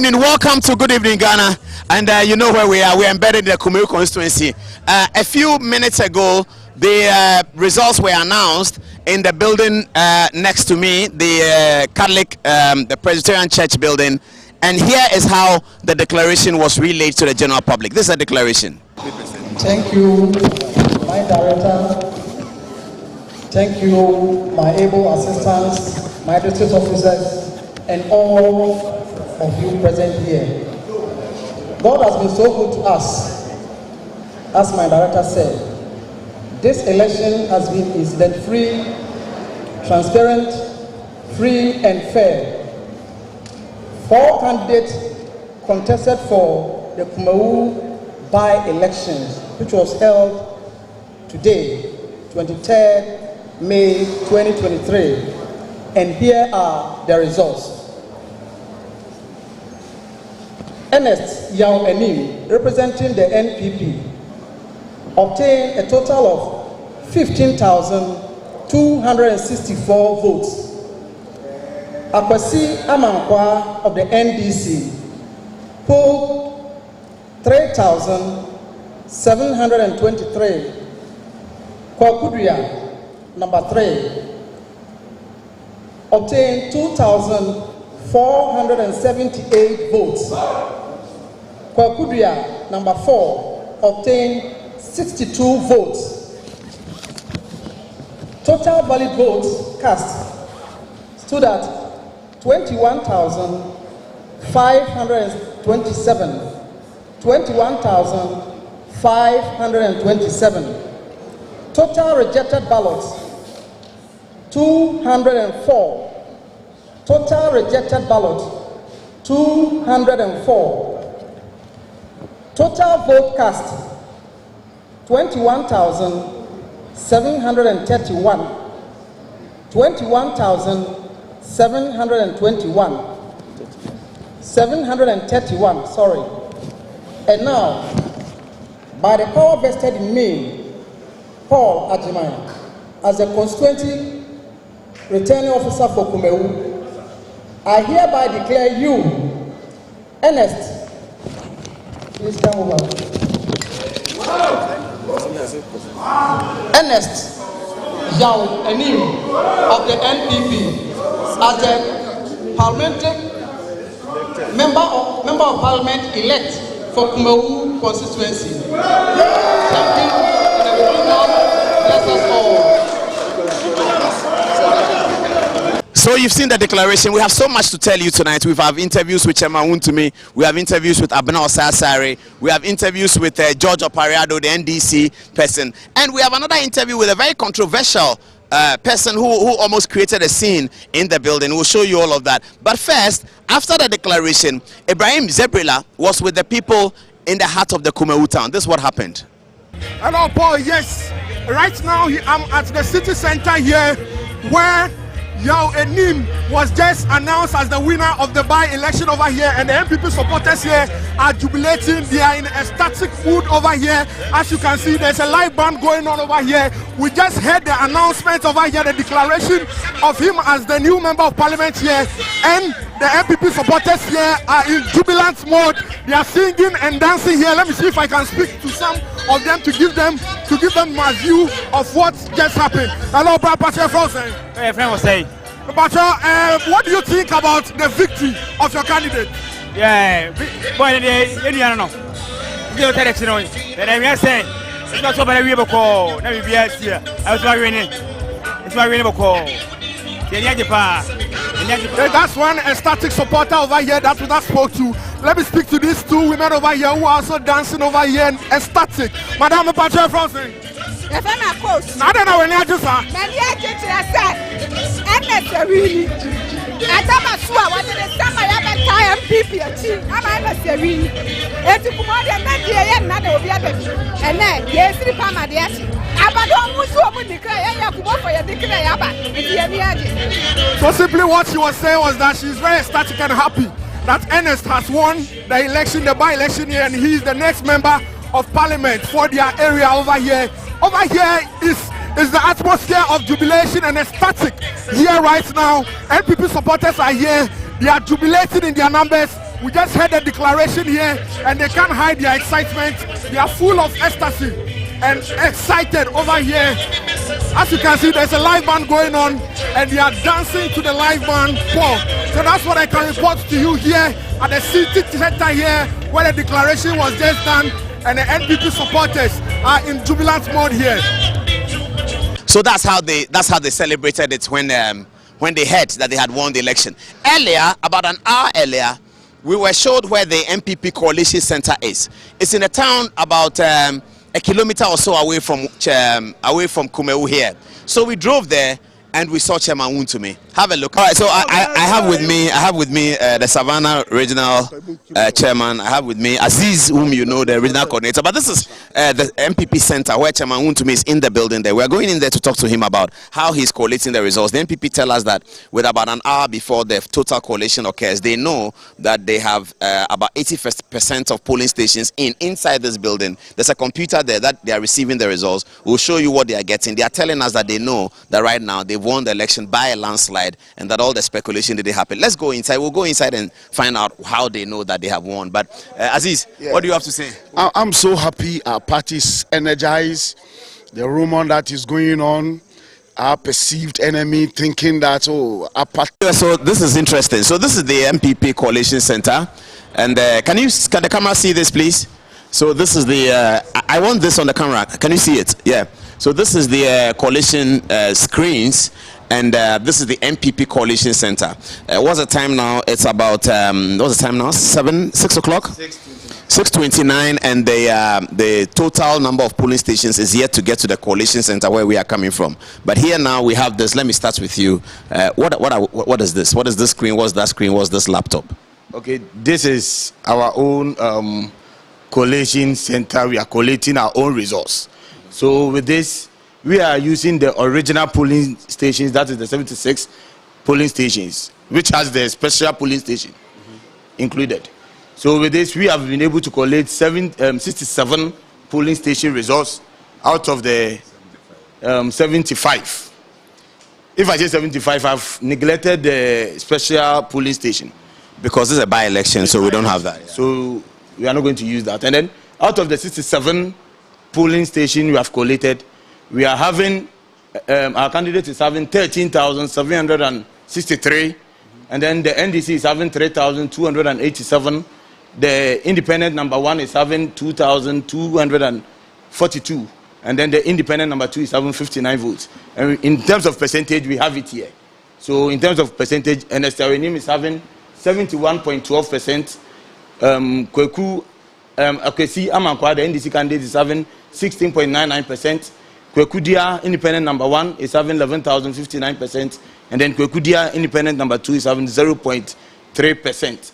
evening. Welcome to Good Evening Ghana. And you know where we are. We're embedded in the Kumeru constituency. A few minutes ago, the results were announced in the building next to me, the Catholic, the Presbyterian Church building. And here is how the declaration was relayed to the general public. This is a declaration. Thank you, my director. Thank you, my able assistants, my district officers, and all of you present here. God has been so good to us. As my director said, this election has been incident-free, transparent, free and fair. 4 candidates contested for the Kumeru by-elections, which was held today, 23rd May 2023. And here are the results. Ernest Yao Enim, representing the NPP, obtained a total of 15,264 votes. Akwasi Amankwa of the NDC polled 3,723. Kwakudria, number 3, obtained 2,478 votes. Kwakudria, number 4, obtained 62 votes. Total valid votes cast stood at 21,527. 21,527. Total rejected ballots 204. Total rejected ballots 204. Total vote cast 21,731. 21,721. 731, sorry. And now, by the power vested in me, Paul Ajimai, as the constituency returning officer for Kumeru, I hereby declare you, Ernest, please come over. Ernest Yao Enim of the NPP as the parliamentary member of parliament elect for Kumeru constituency. Thank you, and God bless us all. So you've seen the declaration. We have so much to tell you tonight. We have interviews with Chairman Wuntumi. We have interviews with Abena Osasare. We have interviews with George Opariado, the NDC person. And we have another interview with a very controversial person who almost created a scene in the building. We'll show you all of that. But first, after the declaration, Ibrahim Zebrila was with the people in the heart of the Kumeru town. This is what happened. Hello, Paul. Yes. Right now, I'm at the city center here where Yao Enim was just announced as the winner of the by-election over here, and the MPP supporters here are jubilating. They are in ecstatic mood over here. As you can see, there's a live band going on over here. We just heard the announcement over here, the declaration of him as the new member of parliament here, and the MPP supporters here are in jubilant mode. They are singing and dancing here. Let me see if I can speak to some of them to give them my view of what just happened. Hello, Pastor Frozen. Hey, friend was saying. Pastor, what do you think about the victory of your candidate? Yeah, boy, I don't know. You tell it, you know. And I'm saying, it's not so bad. We have a call. Let me be here. I was winning. It's my winning call. That's one ecstatic supporter over here. That's what I spoke to. Let me speak to these 2 women over here who are also dancing over here and ecstatic. Madame Patricia Frozen. If I'm a coach, I don't know when you're just I said, I'm really. I tell my swear, what did the summer I have a time people? I'm a serene. And to come out and make the end, not over the and then, yes, the Pama, the So simply what she was saying was that she's very ecstatic and happy that Ernest has won the election, the by-election here, and he is the next member of parliament for their area over here. Over here is the atmosphere of jubilation and ecstatic here right now. NPP supporters are here. They are jubilating in their numbers. We just heard the declaration here, and they can't hide their excitement. They are full of ecstasy and excited over here. As you can see, there's a live band going on, and they are dancing to the live band, Paul. So that's what I can report to you here at the city center here, where the declaration was just done, and the NPP supporters are in jubilant mode here. So that's how they celebrated it when they heard that they had won the election. Earlier, about an hour earlier, we were showed where the MPP coalition center is. It's in a town about a kilometer or so away from Kumeu here. So we drove there and we saw Chairman Wontumi. Have a look. All right, so I have with me the Savannah Regional Chairman. I have with me Aziz, whom you know, the regional coordinator. But this is the MPP Center where Chairman Wontumi is in the building there. We are going in there to talk to him about how he's collating the results. The MPP tell us that with about an hour before the total collation occurs, they know that they have about 80% of polling stations inside this building. There's a computer there that they are receiving the results. We'll show you what they are getting. They are telling us that they know that right now they've won the election by a landslide, and that all the speculation didn't happen. Let's go inside. We'll go inside and find out how they know that they have won. But Aziz, what do you have to say? I'm so happy. Our party's energized. The rumor that is going on, our perceived enemy thinking that, our party. So this is interesting. So this is the MPP Coalition Center. And can the camera see this, please? So this is the, I want this on the camera. Can you see it? Yeah. So this is the coalition screens. And this is the MPP Coalition Center. What's the time now? It's about, what's the time now? 6 o'clock? 6:29, and the total number of polling stations is yet to get to the Coalition Center where we are coming from. But here now we have this. Let me start with you. What is this? What is this screen? What's that screen? What's this laptop? Okay, this is our own Coalition Center. We are collating our own results. So with this, we are using the original polling stations, that is the 76 polling stations, which has the special polling station included. So with this, we have been able to collate 67 polling station results out of the 75. If I say 75, I've neglected the special polling station. Because this is a by-election, so we don't have that. So we are not going to use that. And then out of the 67 polling stations we have collated, we are having, our candidate is having 13,763, and then the NDC is having 3,287. The independent number 1 is having 2,242, and then the independent number 2 is having 59 votes. And in terms of percentage, we have it here. So in terms of percentage, NSTRNIM is having 71.12%. Kweku Akwesi Amankwa, the NDC candidate, is having 16.99%. Kwekudia, independent number 1, is having 11,059%, and then Kwekudia, independent number 2, is having 0.3%.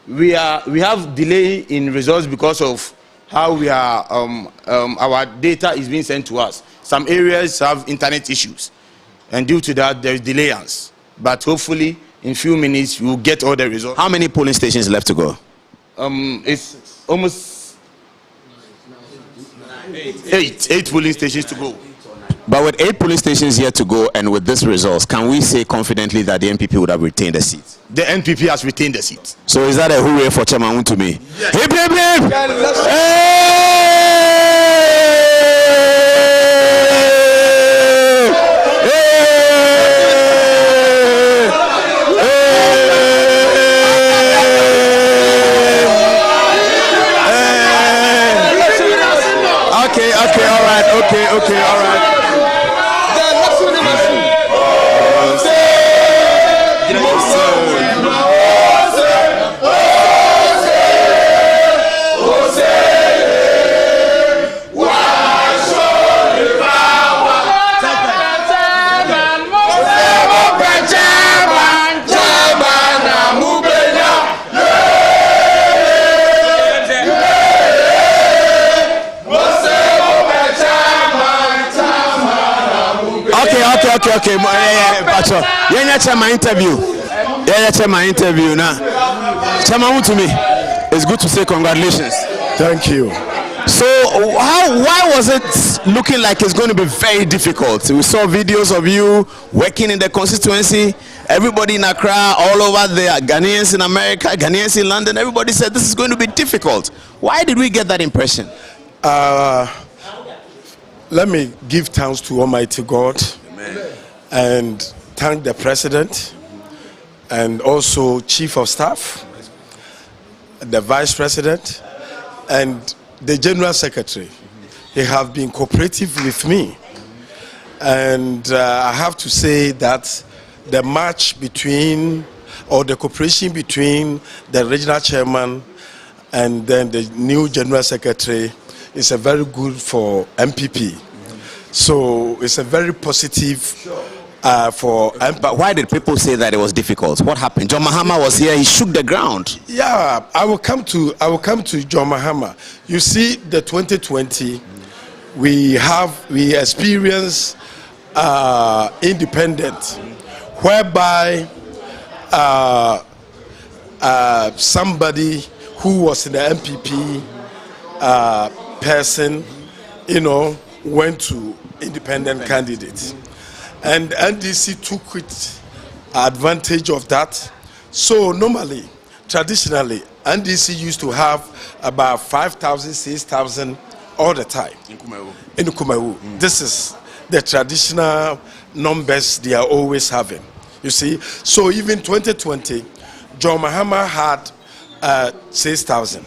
We have delay in results because of how we are our data is being sent to us. Some areas have internet issues, and due to that there is delayance. But hopefully in few minutes we will get all the results. How many polling stations left to go? It's almost 8 polling stations to go. But with 8 polling stations yet to go, and with these results, can we say confidently that the NPP would have retained the seat? The NPP has retained the seat. So is that a hooray for Chairman Wontumi? Yes. Hip, hip, hip! Okay, all right. Okay. Pacho. Yeah, my interview. My interview now. Chairman Wontumi, it's good to say congratulations. Thank you. So why was it looking like it's going to be very difficult? We saw videos of you working in the constituency, Everybody in Accra, all over there, Ghanaians in America, Ghanaians in London, everybody said this is going to be difficult. Why did we get that impression? Let me give thanks to Almighty God. Amen. And thank the President and also Chief of Staff, the Vice President, and the General Secretary. They have been cooperative with me. And I have to say that the match between, or the cooperation between the regional chairman and then the new General Secretary is a very good for MPP. So it's a very positive for MPP. But why did people say that it was difficult? What happened? John Mahama was here, he shook the ground. Yeah, I will come to John Mahama. You see, the 2020, we experience independent, whereby somebody who was in the MPP person, went to independent candidates, and NDC took advantage of that. So normally, traditionally, NDC used to have about 5,000, 6,000 all the time in Kumawu. This is the traditional numbers they are always having. You see, so even 2020, John Mahama had 6,000.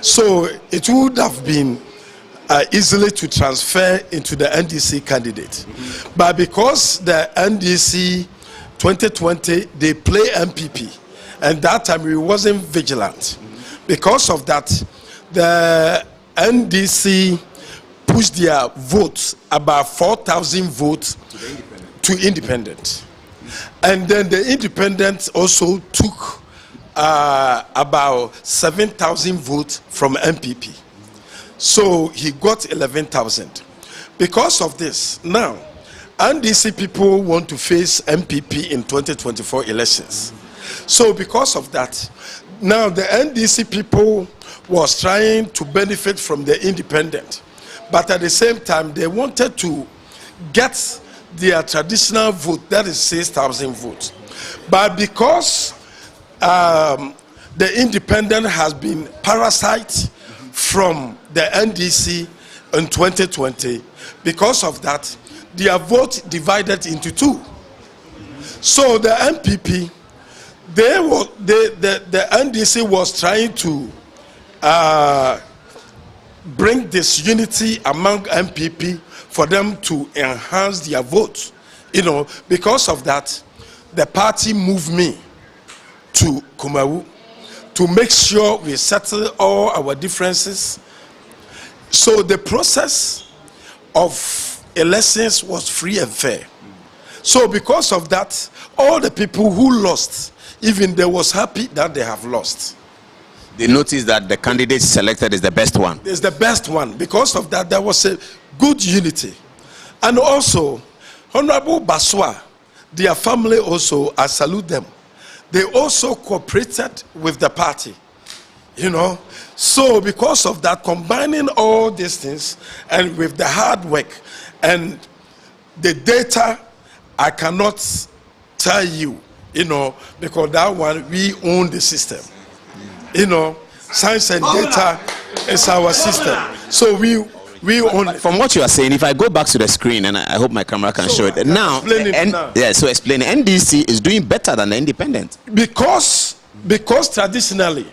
So it would have been easily to transfer into the NDC candidate, but because the NDC 2020 they play MPP, and that time we wasn't vigilant. Because of that, the NDC pushed their votes, about 4,000 votes, to independent. And then the independents also took about 7,000 votes from MPP. So he got 11,000. Because of this, now, NDC people want to face MPP in 2024 elections. So because of that, now the NDC people was trying to benefit from the independent, but at the same time they wanted to get their traditional vote, that is 6,000 votes. But because the independent has been parasite from the NDC in 2020, because of that, their vote divided into two. So the MPP, the NDC was trying to bring this unity among MPP for them to enhance their vote. Because of that, the party moved me to Kumawu to make sure we settle all our differences. So the process of elections was free and fair. So because of that, all the people who lost, even they was happy that they have lost. They noticed that the candidate selected is the best one. It's the best one. Because of that, there was a good unity. And also, Honorable Baswa, their family also, I salute them. They also cooperated with the party. So because of that, combining all these things and with the hard work and the data, I cannot tell you, because that one, we own the system. Science and data is our system. So we own it. From what you are saying, if I go back to the screen, and I hope my camera can show it now. Explain it now. Yeah, so explain. NDC is doing better than the independent. Because traditionally,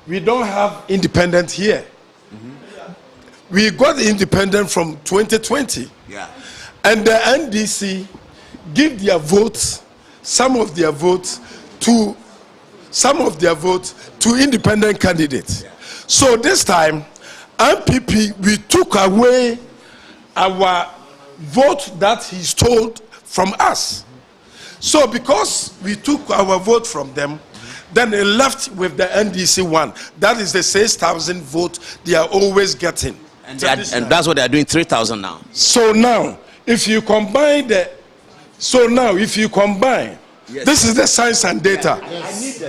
we don't have independent here. We got the independent from 2020. Yeah. And the NDC give their votes, some of their votes to independent candidates. Yeah. So this time, MPP, we took away our vote that he stole from us. So because we took our vote from them, then they left with the NDC one. That is the 6,000 vote they are always getting. And that's what they are doing, 3,000 now. So now, if you combine yes. This is the science and data. Yes.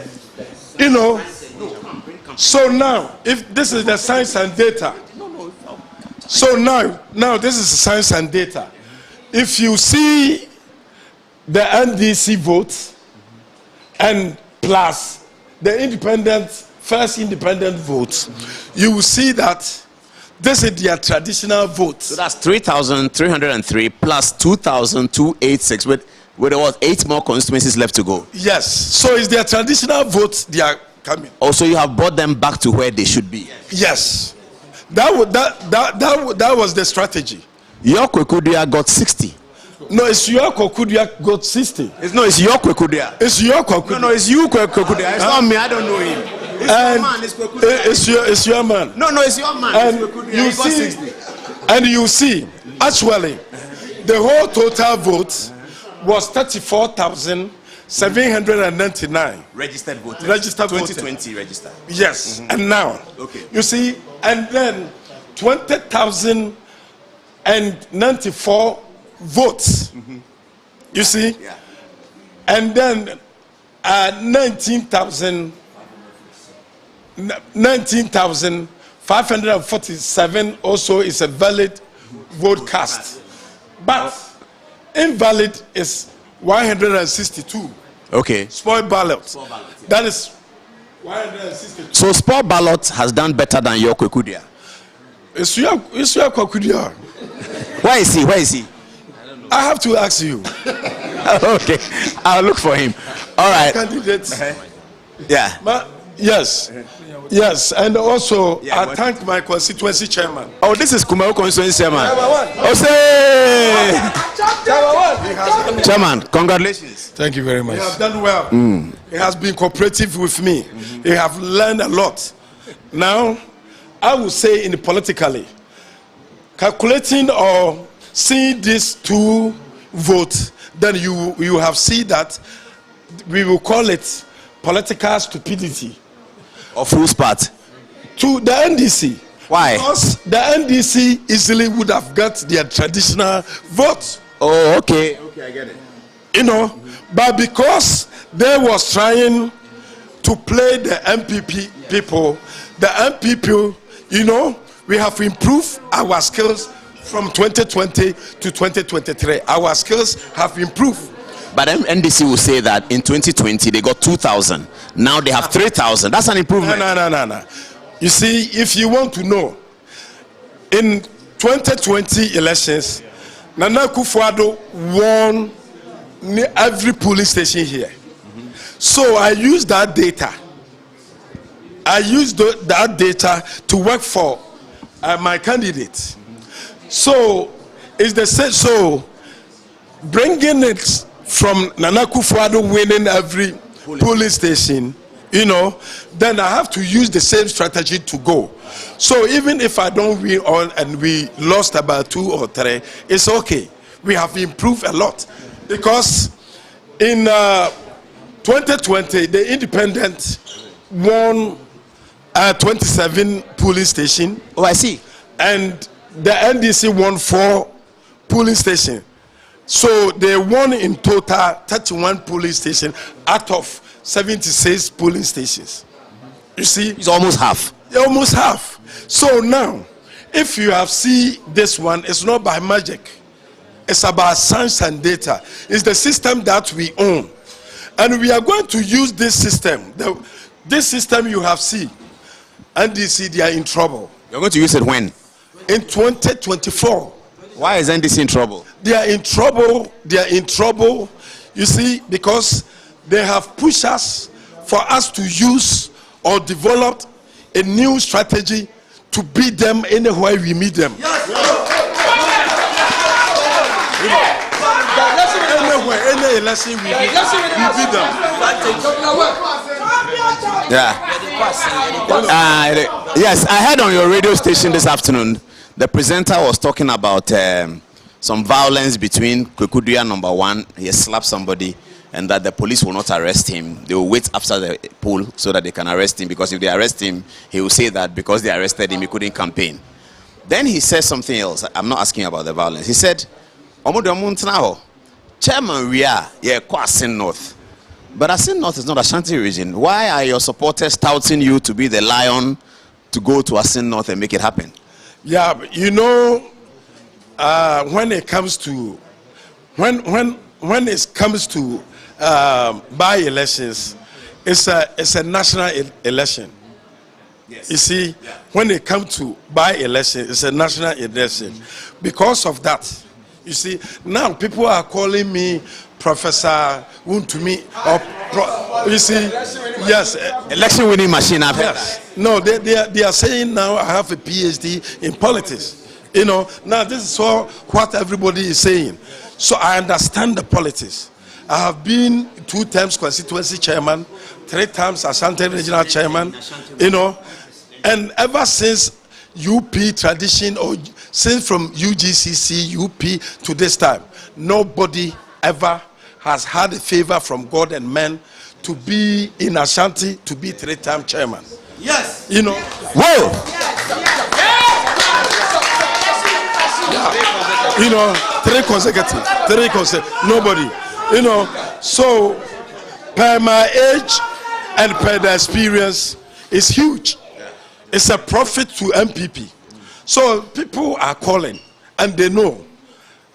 So now, if this is the science and data, so now this is science and data. If you see the NDC votes and plus the first independent votes, you will see that this is their traditional votes. So that's 3,303 plus 2,286 with what, 8 more constituencies left to go. Yes. So it's their traditional votes they are coming. Also, you have brought them back to where they should be. Yes. That was the strategy. Your Kwekudia got 60. No, it's your Kwekudia got 60. It's your Kwekudia. It's your Kwekudia. No, it's you Kwekudia. It's not me. I don't know him. It's your man. It's Kwekudia. It's your man. No, it's your man. And it's Kwekudia. you He got see, 60. and you see, actually, the whole total vote was 34,799 registered voters. Registered 2020 registered. Yes, and now, Okay. you see, and then 20,094 votes. You see, Yeah. and then 19,547 also is a valid vote cast, but invalid is 162. Okay. Spoiled ballot. That is 162. So Sport Ballot has done better than your Kwekudia. It's your Kwekudia. Where is he? Where is he? I have to ask you. Okay. I'll look for him. All right. Candidates. Yeah. Yes. Yes. And also, Yeah, I but- thank my constituency chairman. Oh, this is Kumaru constituency chairman. Oh, say! Chairman, congratulations. Thank you very much. He has done well. He has been cooperative with me. He has learned a lot. Now, I would say politically, calculating or seeing these two votes, then you have seen that we will call it political stupidity. Of whose part? To the NDC. Why? Because the NDC easily would have got their traditional vote. Oh, okay. Okay, I get it. You know, but because they was trying to play the MPP people, the MPP, you know, we have improved our skills from 2020 to 2023. Our skills have improved. But NDC will say that in 2020 they got 2,000. Now they have 3,000. That's an improvement. No. You see, if you want to know, in 2020 elections, Nana Akufo-Addo won every polling station here. So I used that data. That data to work for my candidate. So it's the same. So bringing it from Nana Akufo-Addo winning every polling station, you know, then I have to use the same strategy to go. So even if I don't win all and we lost about 2 or 3, it's okay. We have improved a lot because in 2020 the independent won 27 polling stations. Oh, I see. And the NDC won 4 polling stations. So they won in total 31 polling stations out of 76 polling stations. You see? It's almost half. Almost half. So now, if you have seen this one, it's not by magic. It's about science and data. It's the system that we own. And we are going to use this system. This system you have seen. NDC, they are in trouble. You're going to use it when? In 2024. Why is NDC in trouble? They are in trouble. They are in trouble. You see, because they have pushed us for us to use or develop a new strategy to beat them anywhere we meet them. Anywhere, any election we beat them. Yeah. Yes, I heard on your radio station this afternoon, the presenter was talking about some violence between Kwekudia number 1. He slapped somebody, and that the police will not arrest him. They will wait after the poll so that they can arrest him, because if they arrest him, he will say that because they arrested him, he couldn't campaign. Then he said something else. I'm not asking about the violence. He said, Chairman, we are Asin North. But Asin North is not Ashanti region. Why are your supporters touting you to be the lion to go to Asin North and make it happen? Yeah, you know, when it comes to when when it comes to by-elections, it's a national election. Yes. You see, when it comes to by-election, it's a national election. Because of that, you see, now people are calling me Professor Wontumi, or you see, yes, election winning machine. I've heard yes. that. No, they are saying now I have a PhD in politics. You know, now this is all what everybody is saying. So I understand the politics. I have been 2 times constituency chairman, 3 times Ashanti regional chairman, you know, and ever since UP tradition, or since from UGCC, UP to this time, nobody ever has had a favor from God and men to be in Ashanti, to be 3-time chairman. Yes. You know. Whoa. Yeah. You know, 3 consecutive. Nobody. You know, so per my age and per the experience, it's huge. It's a profit to MPP. So people are calling and they know.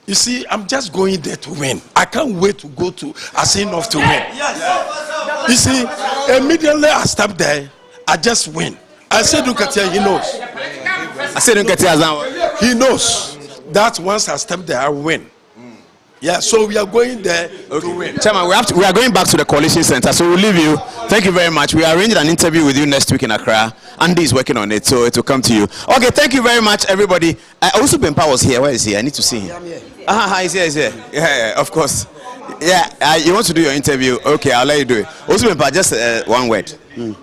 You see, I'm just going there to win. I can't wait to go to Assin North to win. You see, immediately I step there, I just win. I said, look at here, he knows. I said, look at here, he knows that once I step there, I win. Yeah, so we are going there to win. Chairman, we are going back to the coalition center, so we'll leave you. Thank you very much. We arranged an interview with you next week in Accra. Andy is working on it, so it will come to you. Okay, thank you very much, everybody. Also, Bempa was here. Where is he? I need to see him. Yeah, I'm here. He's here. Yeah, of course. Yeah, you want to do your interview? Okay, I'll let you do it. Also, Bempa, just one word.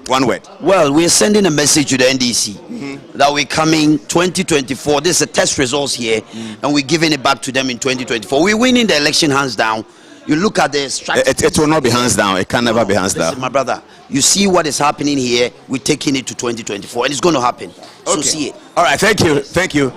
One word. Well, we're sending a message to the NDC that we're coming 2024. This is a test results here, and we're giving it back to them in 2024. We're winning the election hands down. You look at the strategy. It will not be hands down. It can never be hands down. My brother, you see what is happening here. We're taking it to 2024, and it's going to happen. So see it. All right. Thank you. Thank you.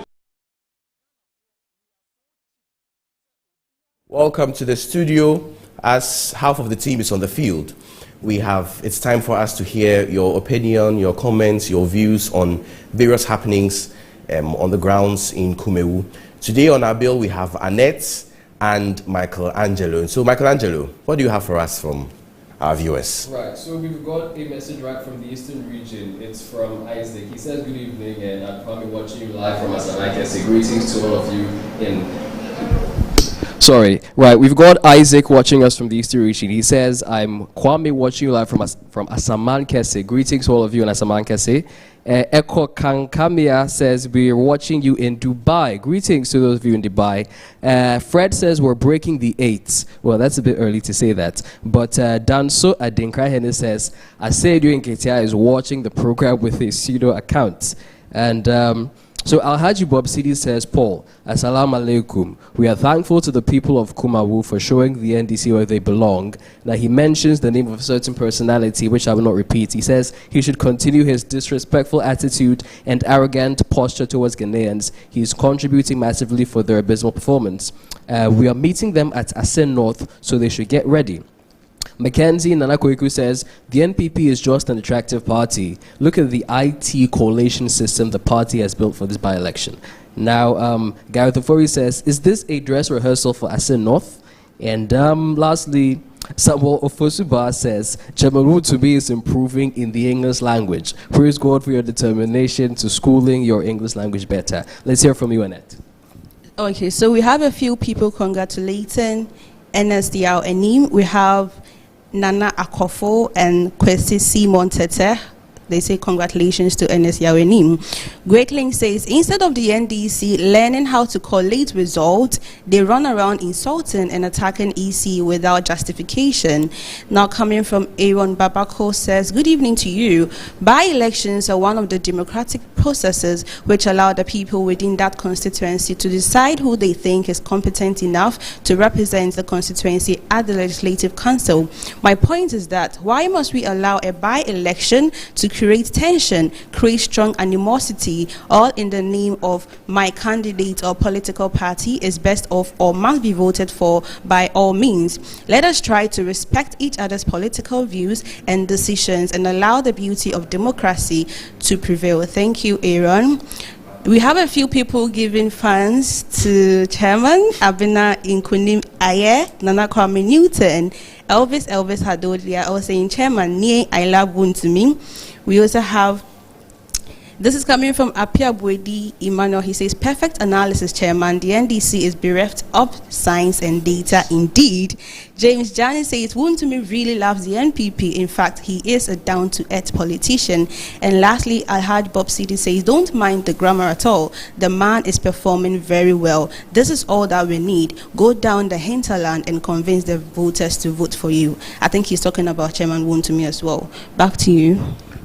Welcome to the studio. As half of the team is on the field, it's time for us to hear your opinion, your comments, your views on various happenings on the grounds in Kumewu. Today on our bill we have Annette and Michelangelo. And so Michelangelo, what do you have for us from our viewers? Right, so we've got a message right from the Eastern region. It's from Isaac. He says, good evening, and I'm probably watching you live from Asanakese. Greetings to all of you Right, we've got Isaac watching us from the Eastern region. He says, I'm Kwame watching you live from Asamankese. Greetings to all of you in Asamankese. Eko Kankamia says, we're watching you in Dubai. Greetings to those of you in Dubai. Fred says, we're breaking the 8s. Well, that's a bit early to say that. But Danso Adinkrahene says, Asedu Nketia is watching the program with his pseudo account. And so Alhaji Bob Sidi says, Paul, Assalamu alaikum. We are thankful to the people of Kumawu for showing the NDC where they belong. Now he mentions the name of a certain personality, which I will not repeat. He says he should continue his disrespectful attitude and arrogant posture towards Ghanaians. He is contributing massively for their abysmal performance. We are meeting them at Assin North, so they should get ready. Mackenzie Nanakoiku says, the NPP is just an attractive party. Look at the IT collation system the party has built for this by-election. Now, Gareth Ofori says, is this a dress rehearsal for Assin North? And lastly, Samuel Ofosuba says, Jamaru to me is improving in the English language. Praise God for your determination to schooling your English language better. Let's hear from you, Annette. Okay, so we have a few people congratulating NSDL Enim. We have Nana Akofo and Kwesi Simon Tete. They say congratulations to NS Yawenim. Greatling says, instead of the NDC learning how to collate results, they run around insulting and attacking EC without justification. Now coming from Aaron Babako says, good evening to you. By-elections are one of the democratic processes which allow the people within that constituency to decide who they think is competent enough to represent the constituency at the Legislative Council. My point is that why must we allow a by-election to create tension, create strong animosity, all in the name of my candidate or political party is best off or must be voted for by all means. Let us try to respect each other's political views and decisions and allow the beauty of democracy to prevail. Thank you, Aaron. We have a few people giving fans to Chairman Abena Inkunim Aye, Nana Kwame Newton, Elvis Hadodia. I was saying Chairman Nye I love to me. We also have. This is coming from Apia Bwedi Emmanuel. He says, perfect analysis, Chairman. The NDC is bereft of science and data indeed. James Jani says, Wontumi really loves the NPP. In fact, he is a down-to-earth politician. And lastly, Alhaj Bob City says, don't mind the grammar at all. The man is performing very well. This is all that we need. Go down the hinterland and convince the voters to vote for you. I think he's talking about Chairman Wontumi as well. Back to you.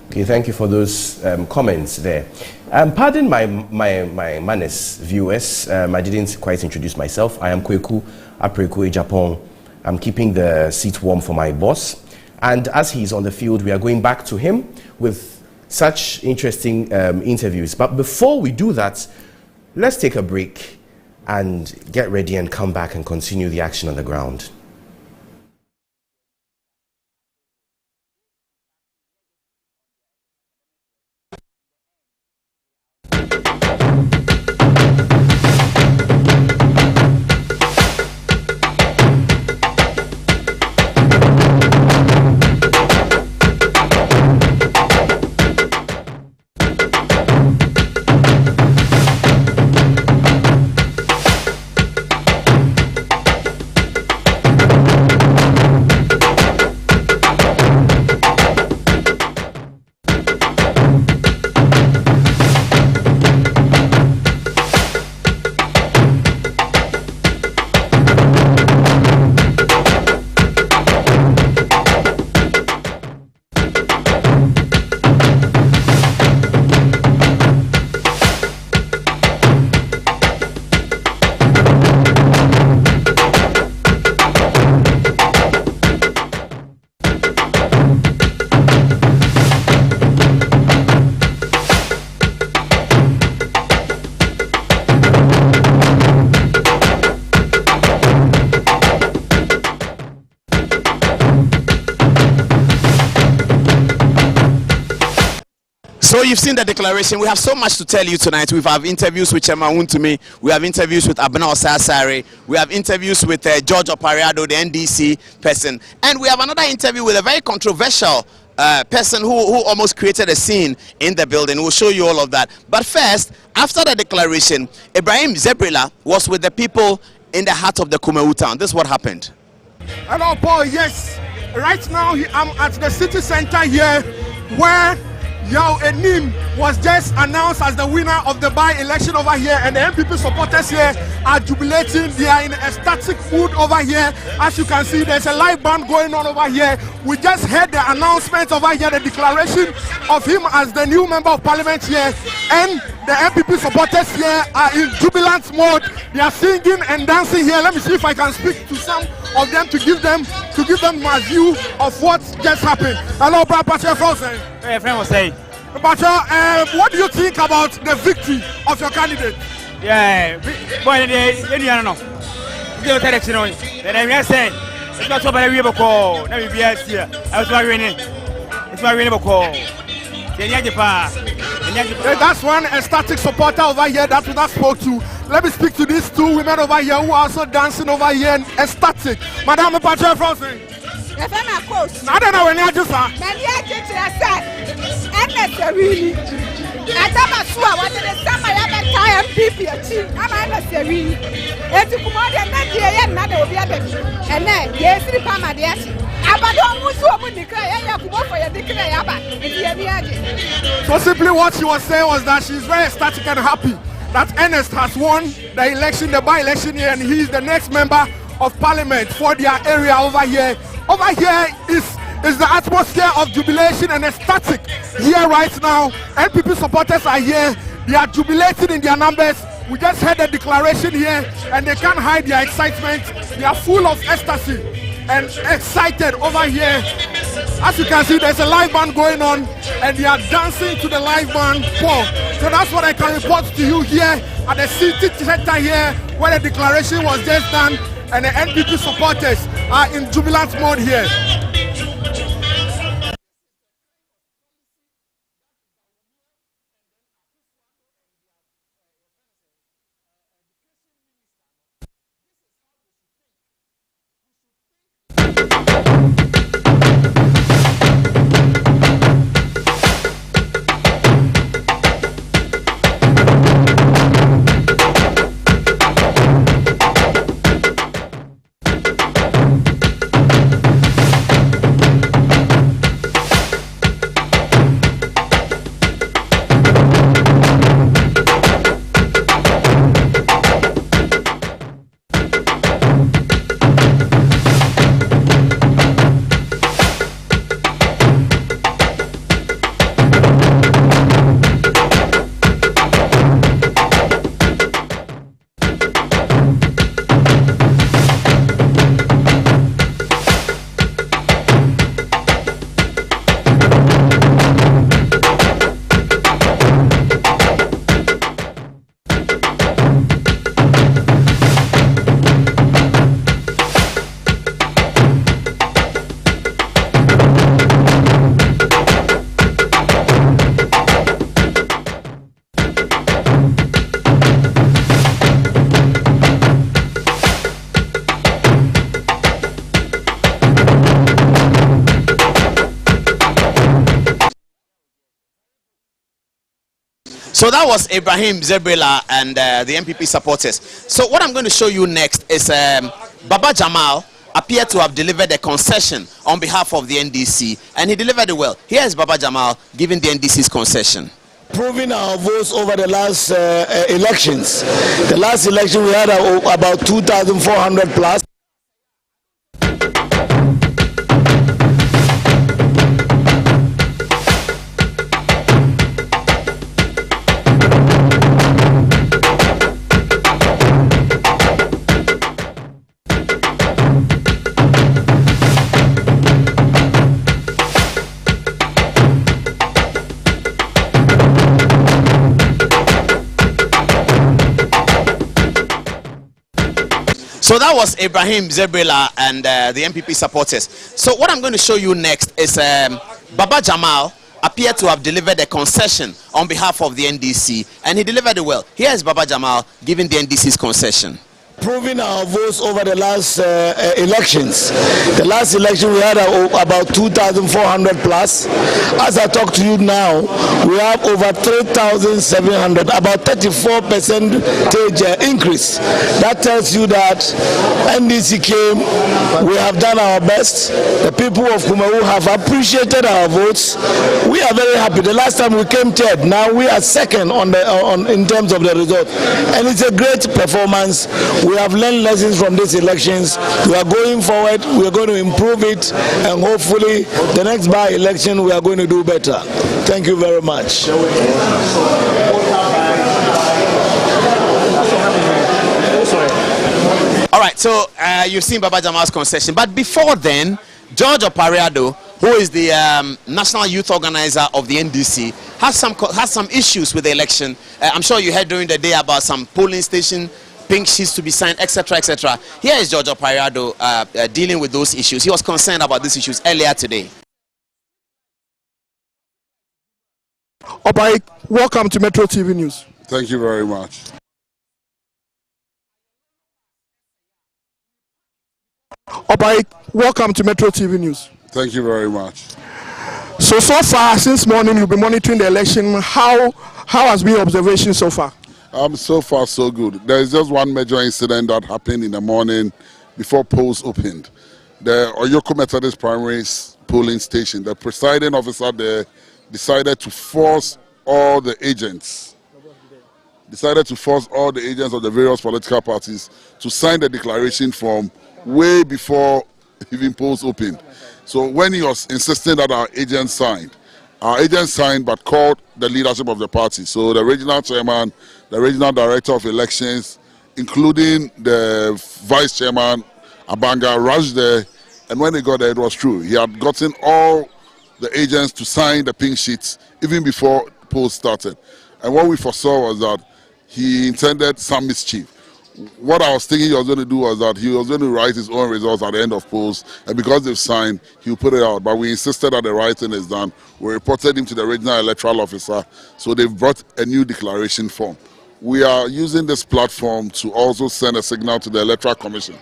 Okay, thank you for those comments there. Pardon my manners, viewers. I didn't quite introduce myself. I am Kweku Apreku Japan. I'm keeping the seat warm for my boss. And as he's on the field, we are going back to him with such interesting interviews. But before we do that, let's take a break and get ready and come back and continue the action on the ground. So you've seen the declaration. We have so much to tell you tonight. We have interviews with Chairman Wontumi. We have interviews with Abena Osai-Asare. We have interviews with George Opariado, the NDC person. And we have another interview with a very controversial person who almost created a scene in the building. We'll show you all of that. But first, after the declaration, Ibrahim Zebrila was with the people in the heart of the Kumewu town. This is what happened. Hello, Paul. Yes. Right now, I'm at the city center here where Yao Enim was just announced as the winner of the by-election over here, and the MPP supporters here are jubilating. They are in a static mood over here. As you can see, there's a live band going on over here. We just heard the announcement over here, the declaration of him as the new member of parliament here, and the MPP supporters here are in jubilant mode. They are singing and dancing here. Let me see if I can speak to some of them to give them my view of what just happened. Hello, Brad Patrick Frozen. Hey, friend was saying. Patrick, what do you think about the victory of your candidate? Yeah, boy, you don't know. You don't tell you. Then I'm saying, it's not so bad. We have a call. Now we be here. I was winning. It's my winning call. That's one ecstatic supporter over here that we spoke to. Let me speak to these two women over here who are also dancing over here and ecstatic. Madame Patrick Frozen. If I'm a coach, I don't know when you're just I really. I tell my son, what did the summer I MPP achieve? I'm a serene. It's a commodity, and not the other. And then, yes, the Pama, the action. I don't want to declare, I come for your declare. So simply what she was saying was that she's very ecstatic and happy that Ernest has won the election, the by-election here, and he's the next member of parliament for their area over here. Over here is the atmosphere of jubilation and ecstatic here right now. NPP supporters are here. They are jubilating in their numbers. We just heard the declaration here, and they can't hide their excitement. They are full of ecstasy and excited over here. As you can see, there's a live band going on, and they are dancing to the live band. Paul. So that's what I can report to you here at the city center here, where the declaration was just done, and the NPP supporters are in jubilant mode here. So that was Ibrahim Zebrela and the MPP supporters. So what I'm going to show you next is Baba Jamal appeared to have delivered a concession on behalf of the NDC, and he delivered it well. Here is Baba Jamal giving the NDC's concession. Proving our votes over the last elections. The last election we had about 2,400 plus. So that was Ibrahim Zebrela and the MPP supporters. So what I'm going to show you next is Baba Jamal appeared to have delivered a concession on behalf of the NDC, and he delivered it well. Here is Baba Jamal giving the NDC's concession. Proving our votes over the last elections. The last election we had about 2,400 plus. As I talk to you now, we have over 3,700, about 34% increase. That tells you that NDC came, we have done our best. The people of Kumaru have appreciated our votes. We are very happy. The last time we came third, now we are second in terms of the result. And it's a great performance. We have learned lessons from these elections. We are going forward. We are going to improve it, and hopefully the next by-election we are going to do better. Thank you very much. All right, so you've seen Baba Jamal's concession, but before then, George Opariado, who is the national youth organizer of the NDC, has some issues with the election. I'm sure you heard during the day about some polling station pink sheets to be signed, etc., etc. Here is George Opariado dealing with those issues. He was concerned about these issues earlier today. Opai, welcome to Metro TV News. Thank you very much. Opai, welcome to Metro TV News. Thank you very much. So far, since morning, you've been monitoring the election. How has been your observation so far? So far, so good. There is just one major incident that happened in the morning before polls opened. The Oyoko Methodist Primary polling station, the presiding officer there decided to force all the agents of the various political parties to sign the declaration form way before even polls opened. So when he was insisting that our agents signed but called the leadership of the party. So the regional chairman, the regional director of elections, including the vice chairman, Abanga, rushed there, and when they got there, it was true. He had gotten all the agents to sign the pink sheets even before polls started. And what we foresaw was that he intended some mischief. What I was thinking he was going to do was that he was going to write his own results at the end of polls, and because they've signed, he'll put it out. But we insisted that the writing is done. We reported him to the regional electoral officer, so they've brought a new declaration form. We are using this platform to also send a signal to the Electoral Commission.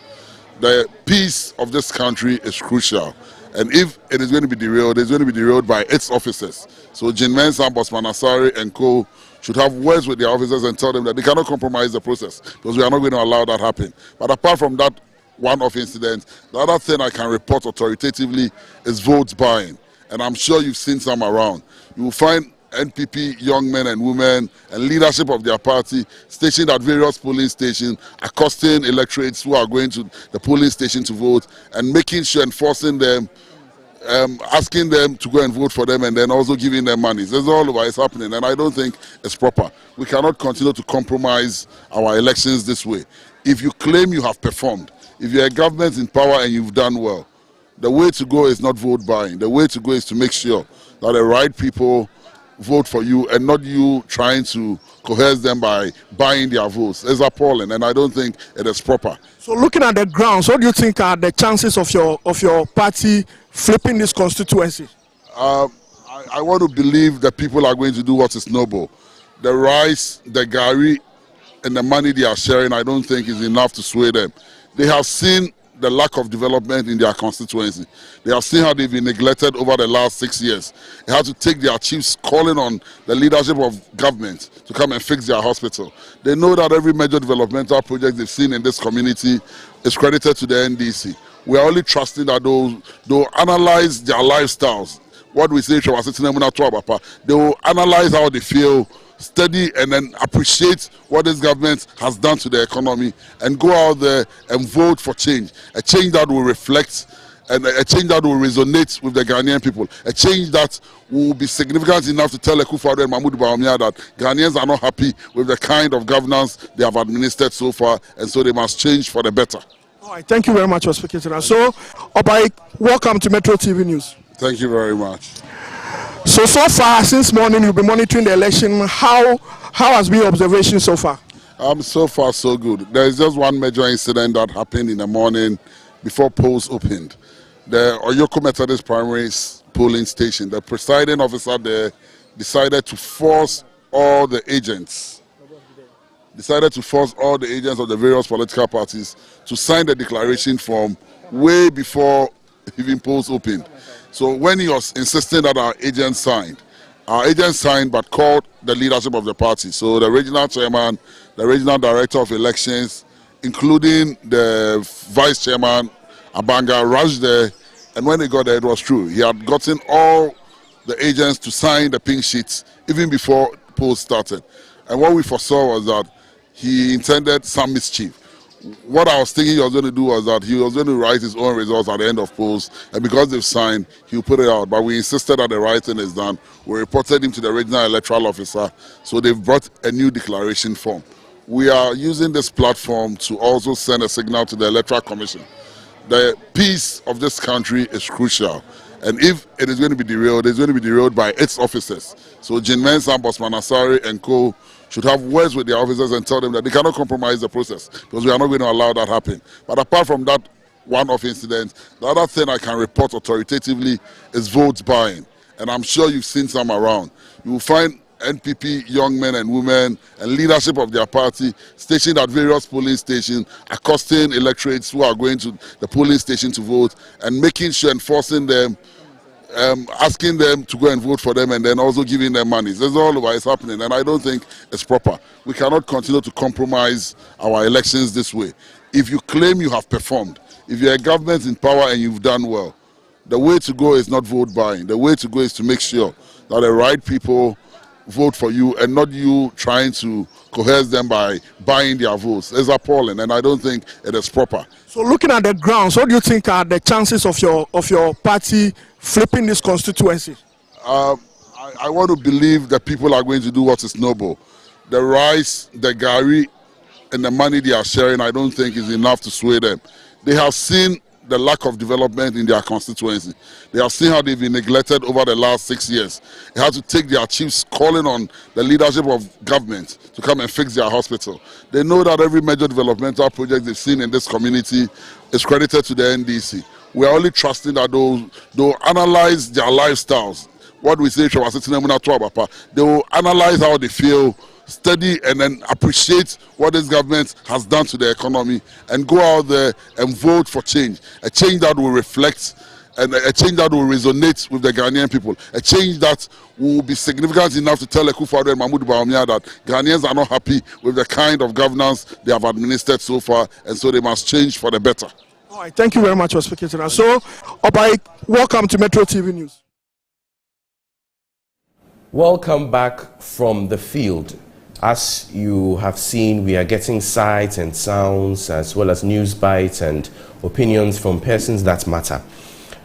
The peace of this country is crucial, and if it is going to be derailed, it's going to be derailed by its officers. So Jin Mensah, Bosman Asari and co should have words with their officers and tell them that they cannot compromise the process, because we are not going to allow that happen. But apart from that one-off incident, the other thing I can report authoritatively is votes buying. And I'm sure you've seen some around. You will find NPP young men and women and leadership of their party stationed at various polling stations, accosting electorates who are going to the polling station to vote, and making sure, enforcing them, asking them to go and vote for them, and then also giving them money. This is all over, it's happening, and I don't think it's proper. We cannot continue to compromise our elections this way. If you claim you have performed, if you're a government in power and you've done well, the way to go is not vote buying. The way to go is to make sure that the right people vote for you, and not you trying to coerce them by buying their votes. It's appalling, and I don't think it is proper. So looking at the grounds, what do you think are the chances of your party flipping this constituency? I want to believe that people are going to do what is noble. The rice, the gari, and the money they are sharing, I don't think is enough to sway them. They have seen the lack of development in their constituency. They have seen how they've been neglected over the last 6 years. They had to take their chiefs calling on the leadership of government to come and fix their hospital. They know that every major developmental project they've seen in this community is credited to the NDC. We are only trusting that they'll analyze their lifestyles. What we say, they will analyze how they feel, study and then appreciate what this government has done to the economy and go out there and vote for change. A change that will reflect and a change that will resonate with the Ghanaian people. A change that will be significant enough to tell Akufo-Addo and Mahmoud Bawumia that Ghanaians are not happy with the kind of governance they have administered so far, and so they must change for the better. All right, thank you very much for speaking to us. So, Obai, welcome to Metro TV News. Thank you very much. So far, since morning, you've been monitoring the election. How has been your observation so far? So far, so good. There is just one major incident that happened in the morning before polls opened. The Oyoko Methodist Primaries polling station, the presiding officer there decided to force all the agents of the various political parties to sign the declaration form way before even polls opened. So when he was insisting that our agents signed but called the leadership of the party. So the regional chairman, the regional director of elections, including the vice chairman, Abanga, rushed there, and when they got there, it was true. He had gotten all the agents to sign the pink sheets even before polls started. And what we foresaw was that he intended some mischief. What I was thinking he was going to do was that he was going to write his own results at the end of polls, and because they've signed, he'll put it out. But we insisted that the writing is done. We reported him to the regional electoral officer, so they've brought a new declaration form. We are using this platform to also send a signal to the Electoral Commission. The peace of this country is crucial, and if it is going to be derailed, it's going to be derailed by its officers. So Jin Mensah, Bosman Asari and co should have words with their officers and tell them that they cannot compromise the process, because we are not going to allow that happen. But apart from that one-off incident, the other thing I can report authoritatively is vote buying. And I'm sure you've seen some around. You will find NPP young men and women and leadership of their party stationed at various polling stations, accosting electorates who are going to the polling station to vote and making sure, enforcing them, asking them to go and vote for them, and then also giving them money. That's all what is happening, and I don't think it's proper. We cannot continue to compromise our elections this way. If you claim you have performed, if you're a government in power and you've done well, the way to go is not vote buying. The way to go is to make sure that the right people vote for you and not you trying to coerce them by buying their votes. It's appalling, and I don't think it is proper. So looking at the grounds, what do you think are the chances of your party flipping this constituency? I want to believe that people are going to do what is noble. The rice, the gari, and the money they are sharing, I don't think is enough to sway them. They have seen the lack of development in their constituency. They have seen how they've been neglected over the last 6 years. They had to take their chiefs calling on the leadership of government to come and fix their hospital. They know that every major developmental project they've seen in this community is credited to the NDC. We are only trusting that they'll analyze their lifestyles. What we say, they will analyze how they feel, study and then appreciate what this government has done to the economy and go out there and vote for change. A change that will reflect and a change that will resonate with the Ghanaian people. A change that will be significant enough to tell Akufo-Addo and Mahmoud Bawumia that Ghanaians are not happy with the kind of governance they have administered so far, and so they must change for the better. All right, thank you very much for speaking to us. So, Obai, welcome to Metro TV News. Welcome back from the field. As you have seen, we are getting sights and sounds as well as news bites and opinions from persons that matter.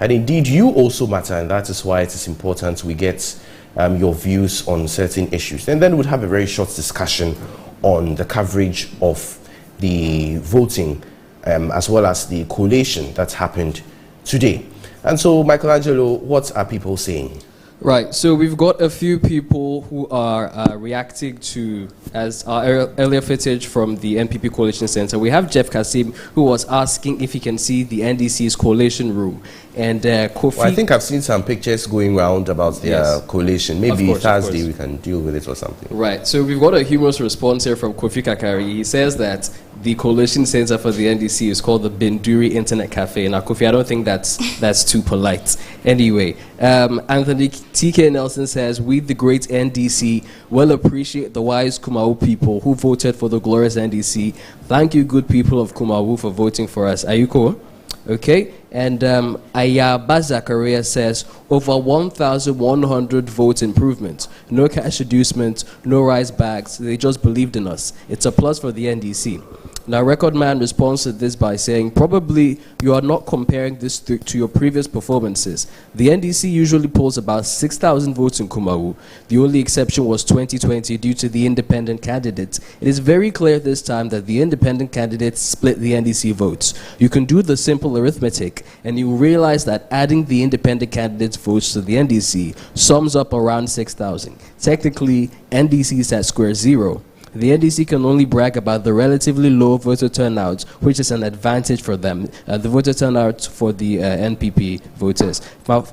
And indeed, you also matter, and that is why it is important we get your views on certain issues. And then we'll have a very short discussion on the coverage of the voting as well as the collation that happened today. And so, Michelangelo, what are people saying? Right, so we've got a few people who are reacting to, as our earlier footage from the NPP Coalition Center. We have Jeff Kasim, who was asking if he can see the NDC's coalition room. And Kofi... Well, I think I've seen some pictures going around about their coalition. Maybe Thursday we can deal with it or something. Right, so we've got a humorous response here from Kofi Kakari. He says that the coalition center for the NDC is called the Binduri Internet Cafe. Now, Kofi, I don't think that's too polite. Anyway, Anthony TK Nelson says, we, the great NDC, well appreciate the wise Kumau people who voted for the glorious NDC. Thank you, good people of Kumau, for voting for us. Are you cool? Okay, and Ayaba Zakaria says, over 1,100 vote improvement. No cash reducement, no rice bags. They just believed in us. It's a plus for the NDC. Now, Record Man responds to this by saying, probably you are not comparing this to your previous performances. The NDC usually polls about 6,000 votes in Kumau. The only exception was 2020 due to the independent candidates. It is very clear this time that the independent candidates split the NDC votes. You can do the simple arithmetic, and you will realize that adding the independent candidates' votes to the NDC sums up around 6,000. Technically, NDC is at square zero. The NDC can only brag about the relatively low voter turnout, which is an advantage for them. The voter turnout for the NPP voters.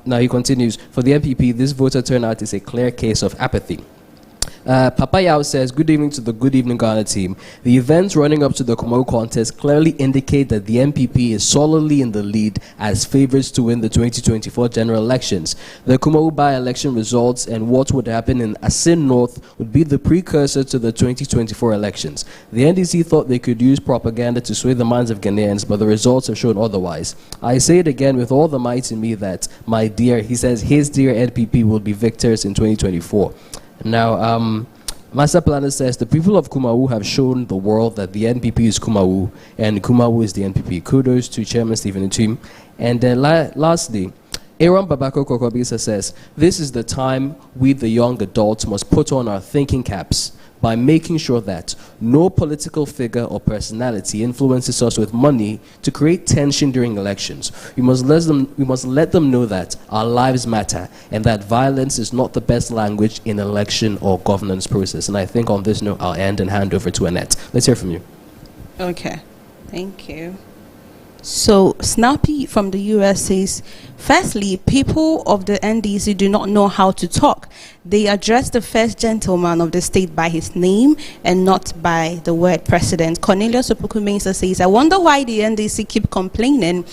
Now he continues, for the NPP, this voter turnout is a clear case of apathy. Papa Yao says, good evening to the Good Evening Ghana team. The events running up to the Kumau contest clearly indicate that the NPP is solidly in the lead as favorites to win the 2024 general elections. The Kumau by-election results and what would happen in Asin North would be the precursor to the 2024 elections. The NDC thought they could use propaganda to sway the minds of Ghanaians, but the results have shown otherwise. I say it again with all the might in me that, my dear, he says, his dear NPP will be victors in 2024. Now, Master Planner says the people of Kumau have shown the world that the NPP is Kumau and Kumau is the NPP. Kudos to Chairman Stephen and team. And then lastly, Aaron Babako Kokobisa says, this is the time we, the young adults, must put on our thinking caps by making sure that no political figure or personality influences us with money to create tension during elections. We must let them know that our lives matter and that violence is not the best language in election or governance process. And I think on this note, I'll end and hand over to Annette. Let's hear from you. Okay, thank you. So, Snappy from the US says, firstly, people of the NDC do not know how to talk. They address the first gentleman of the state by his name and not by the word president. Cornelius Opoku Mensah says, I wonder why the NDC keep complaining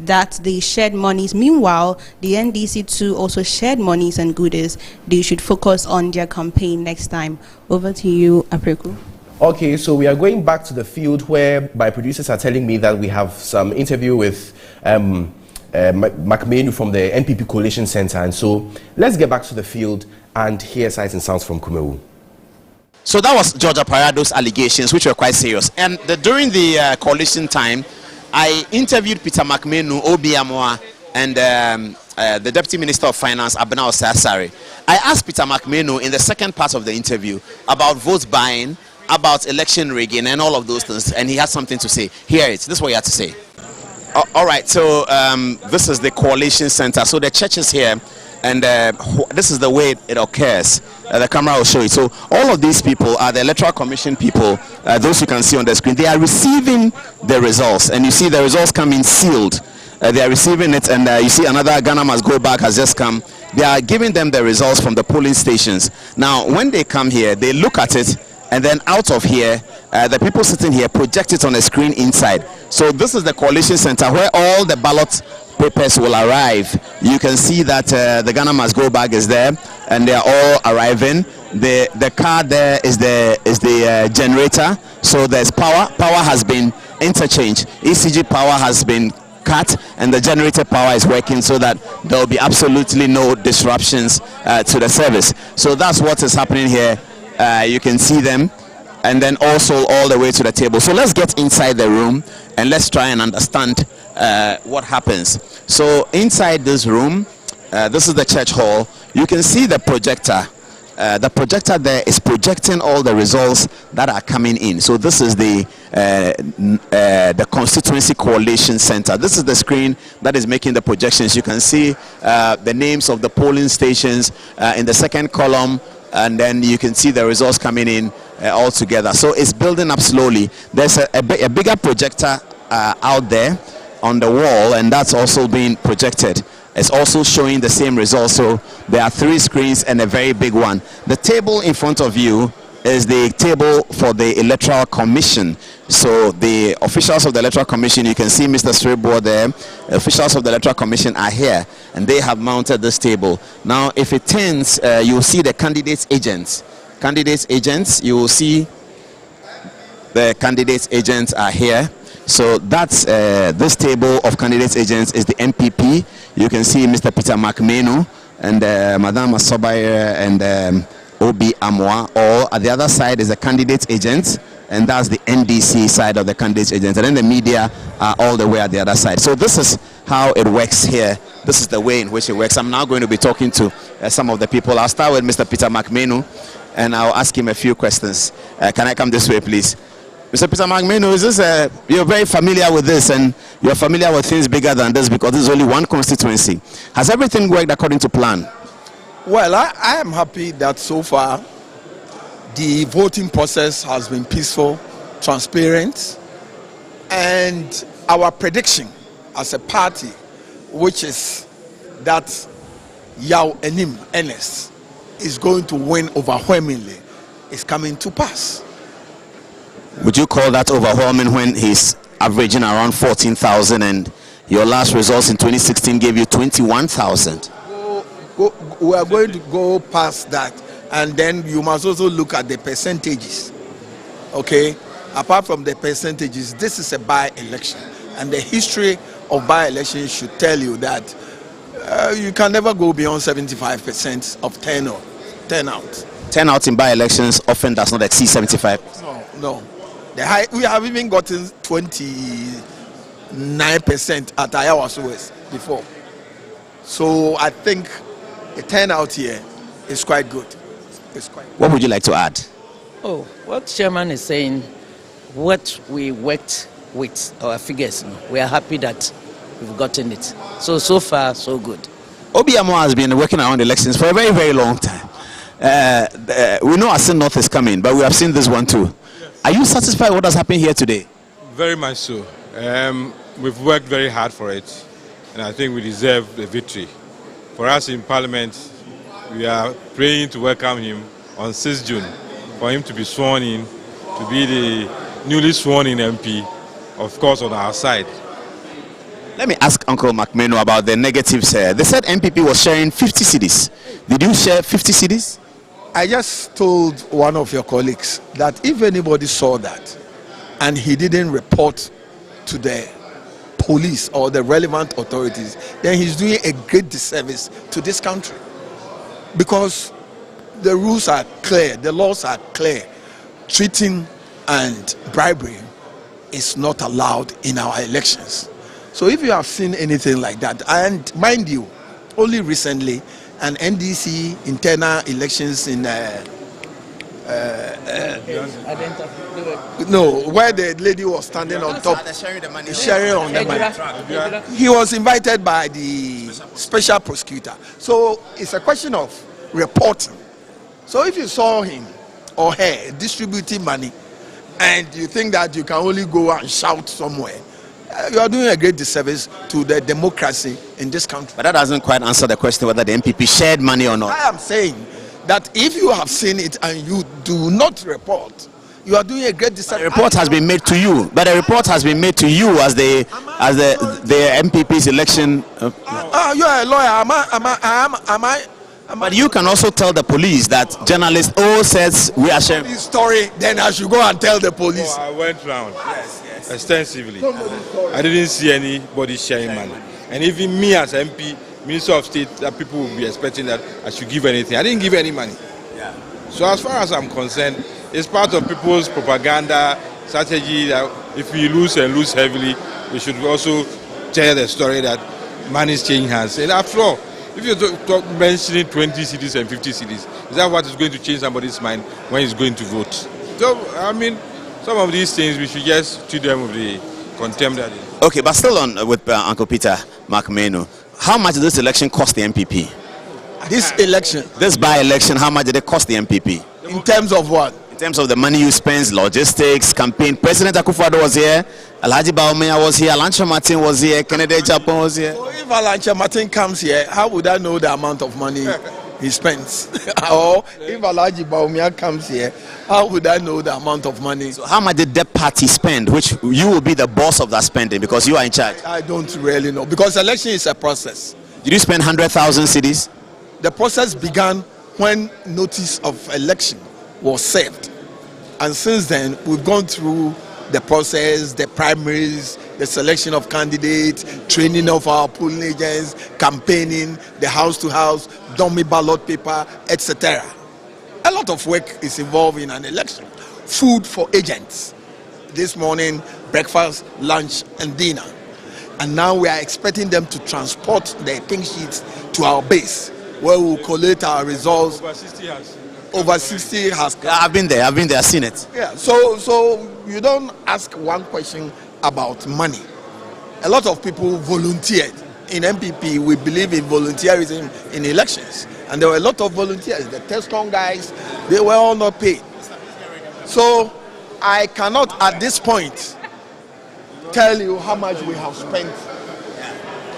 that they shared monies. Meanwhile, the NDC too also shared monies and goodies. They should focus on their campaign next time. Over to you, Apreku. Okay, so we are going back to the field where my producers are telling me that we have some interview with McMahon from the NPP Coalition Center. And so let's get back to the field and hear sights and sounds from Kumau. So that was George Apariado's allegations, which were quite serious. And during the coalition time, I interviewed Peter McMahon, Obi Amoa, and the Deputy Minister of Finance, Abena Osasari. I asked Peter McMahon in the second part of the interview about vote buying, about election rigging and all of those things, and he had something to say. Hear it. This is what he had to say. All right, so this is the Coalition Center. So the church is here, and this is the way it occurs. The camera will show it. So all of these people are the Electoral Commission people, those you can see on the screen. They are receiving the results, and you see the results coming sealed. They are receiving it, and you see another Ghana Must Go Back has just come. They are giving them the results from the polling stations. Now, when they come here, they look at it, and then out of here, the people sitting here project it on a screen inside. So this is the Coalition Center where all the ballot papers will arrive. You can see that the Ghana Must Go bag is there, and they are all arriving. The car there is the generator. So there's power. Power has been interchanged. ECG power has been cut, and the generator power is working so that there will be absolutely no disruptions to the service. So that's what is happening here. You can see them, and then also all the way to the table. So let's get inside the room and let's try and understand what happens. So inside this room, this is the church hall. You can see the projector, the projector there is projecting all the results that are coming in. So this is the Constituency Coalition Center. This is the screen that is making the projections. You can see the names of the polling stations in the second column, and then you can see the results coming in all together. So it's building up slowly. There's a bigger projector out there on the wall, and that's also being projected. It's also showing the same results. So there are 3 screens and a very big one. The table in front of you is the table for the Electoral Commission. So the officials of the Electoral Commission, you can see Mr. Srebo there. The officials of the Electoral Commission are here, and they have mounted this table. Now, if it turns, you'll see the candidates' agents. Candidates' agents, you will see the candidates' agents are here. So that's this table of candidates agents is the MPP. You can see Mr. Peter McMenu and Madame Asobaye and Obi Amwa. Or at the other side is the candidates agents, and that's the NDC side of the candidates agents. And then the media are all the way at the other side. So this is how it works here. This is the way in which it works. I'm now going to be talking to some of the people. I'll start with Mr. Peter McMenu, and I'll ask him a few questions. Can I come this way, please? Mr. Peter McMenu, is this you're very familiar with this, and you're familiar with things bigger than this because this is only one constituency. Has everything worked according to plan? Well, I am happy that so far the voting process has been peaceful, transparent, and our prediction as a party, which is that Yao Enim Ernest is going to win overwhelmingly, is coming to pass. Would you call that overwhelming when he's averaging around 14,000 and your last results in 2016 gave you 21,000? We are going to go past that, and then you must also look at the percentages. Okay? Apart from the percentages, this is a by-election, and the history of by-election should tell you that you can never go beyond 75% of turnout. Turnout in by-elections often does not exceed 75%. No. We have even gotten 29% at Ayawaso West before. So I think the turnout here is quite good. What would you like to add? Oh, what Chairman is saying, what we worked with our figures, we are happy that we've gotten it. So far, so good. Obi Amwa has been working around elections for a very, very long time. We know Asin North is coming, but we have seen this one too. Are you satisfied with what has happened here today? Very much so. We've worked very hard for it, and I think we deserve the victory. For us in Parliament, we are praying to welcome him on 6th June, for him to be sworn in, to be the newly sworn in MP, of course, on our side. Let me ask Uncle McMenu about the negatives here. They said MPP was sharing 50 cedis. Did you share 50 cedis? I just told one of your colleagues that if anybody saw that and he didn't report to the police or the relevant authorities, then he's doing a great disservice to this country. Because the rules are clear, the laws are clear. Cheating and bribery is not allowed in our elections. So if you have seen anything like that, and mind you, only recently, an NDC internal elections in where the lady was standing on top, sharing the money. He was invited by the special prosecutor. So it's a question of reporting. So if you saw him or her distributing money, and you think that you can only go and shout somewhere, you are doing a great disservice to the democracy in this country. But that doesn't quite answer the question whether the MPP shared money or not. I am saying that if you have seen it and you do not report, you are doing a great disservice. The report has been made to you, but the report has been made to you as the MPP's election. You are a lawyer. Am I? But you can also tell the police that journalists says we are sharing this story. Then I should go and tell the police. I went round extensively. I didn't see anybody sharing money, and even me as MP, Minister of State, that people will be expecting that I should give anything. I didn't give any money. Yeah. So as far as I'm concerned, it's part of people's propaganda strategy that if we lose and lose heavily, we should also tell the story that money is changing hands. And after all, if you're mentioning 20 cities and 50 cities, Is that what is going to change somebody's mind when he's going to vote? So, I mean, some of these things we should just treat them with the contempt that is. Okay, but still on with Uncle Peter Macmeno. How much did this election cost the MPP? This by-election, how much did it cost the MPP? In terms of what? In terms of the money you spent, logistics, campaign. President Akufo-Addo was here, Alhaji Bawumia was here, Alancha Martin was here, Kennedy Japan was here. So if Alancha Martin comes here, how would I know the amount of money he spends? Or if Alhaji Bawumia comes here, how would I know the amount of money? So how much did that party spend, which you will be the boss of that spending because you are in charge? I don't really know because election is a process. Did you spend 100,000 cedis? The process began when notice of election was served. And since then, we've gone through the process, the primaries, the selection of candidates, training of our polling agents, campaigning, the house-to-house, dummy ballot paper, etc. A lot of work is involved in an election. Food for agents. This morning, breakfast, lunch, and dinner. And now we are expecting them to transport their pink sheets to our base, where we will collate our results. Over 60 has come. I've been there, I've seen it. Yeah, so you don't ask one question about money. A lot of people volunteered. In MPP, we believe in volunteerism in elections. And there were a lot of volunteers. The Tescom guys, they were all not paid. So I cannot at this point tell you how much we have spent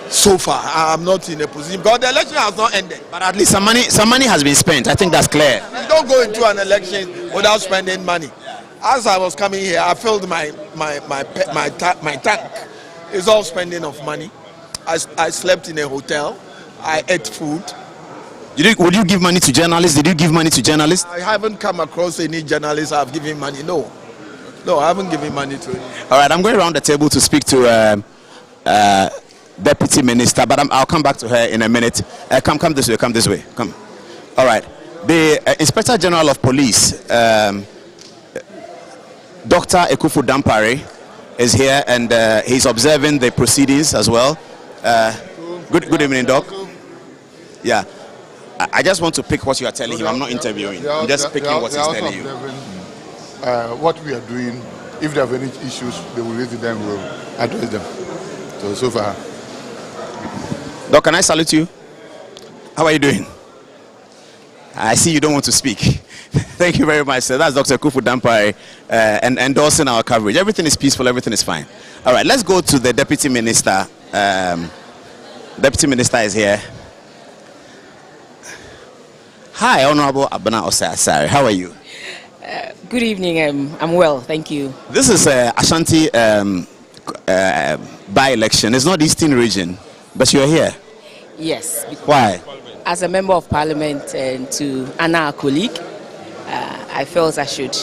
so far. I'm not in a position because the election has not ended. But at least some money has been spent. I think that's clear. You don't go into an election without spending money. As I was coming here, I filled my tank. It's all spending of money. I slept in a hotel. I ate food. Would you give money to journalists? Did you give money to journalists? I haven't come across any journalists I've given money. No, I haven't given money to any. All right, I'm going around the table to speak to Deputy Minister, but I'll come back to her in a minute. Come this way, come. All right. The Inspector General of Police, Dr. Ekufu Dampare, is here and he's observing the proceedings as well. Good evening, Doc. Yeah. I just want to pick what you are telling him. I'm not interviewing. I'm just picking what he's telling you. What we are doing, if they have any issues, they will raise them, we'll address them. So far. Doc, can I salute you? How are you doing? I see you don't want to speak. Thank you very much, sir. That's Dr. Ekufu Dampare and endorsing our coverage. Everything is peaceful, everything is fine. All right, let's go to the Deputy Minister. Deputy Minister is here. Hi, Honorable Abena Osei-Asare. How are you? Good evening. I'm well, thank you. This is Ashanti by-election. It's not Eastern region, but you're here. Yes. Why? As a member of parliament and to Anna, our colleague, I felt I should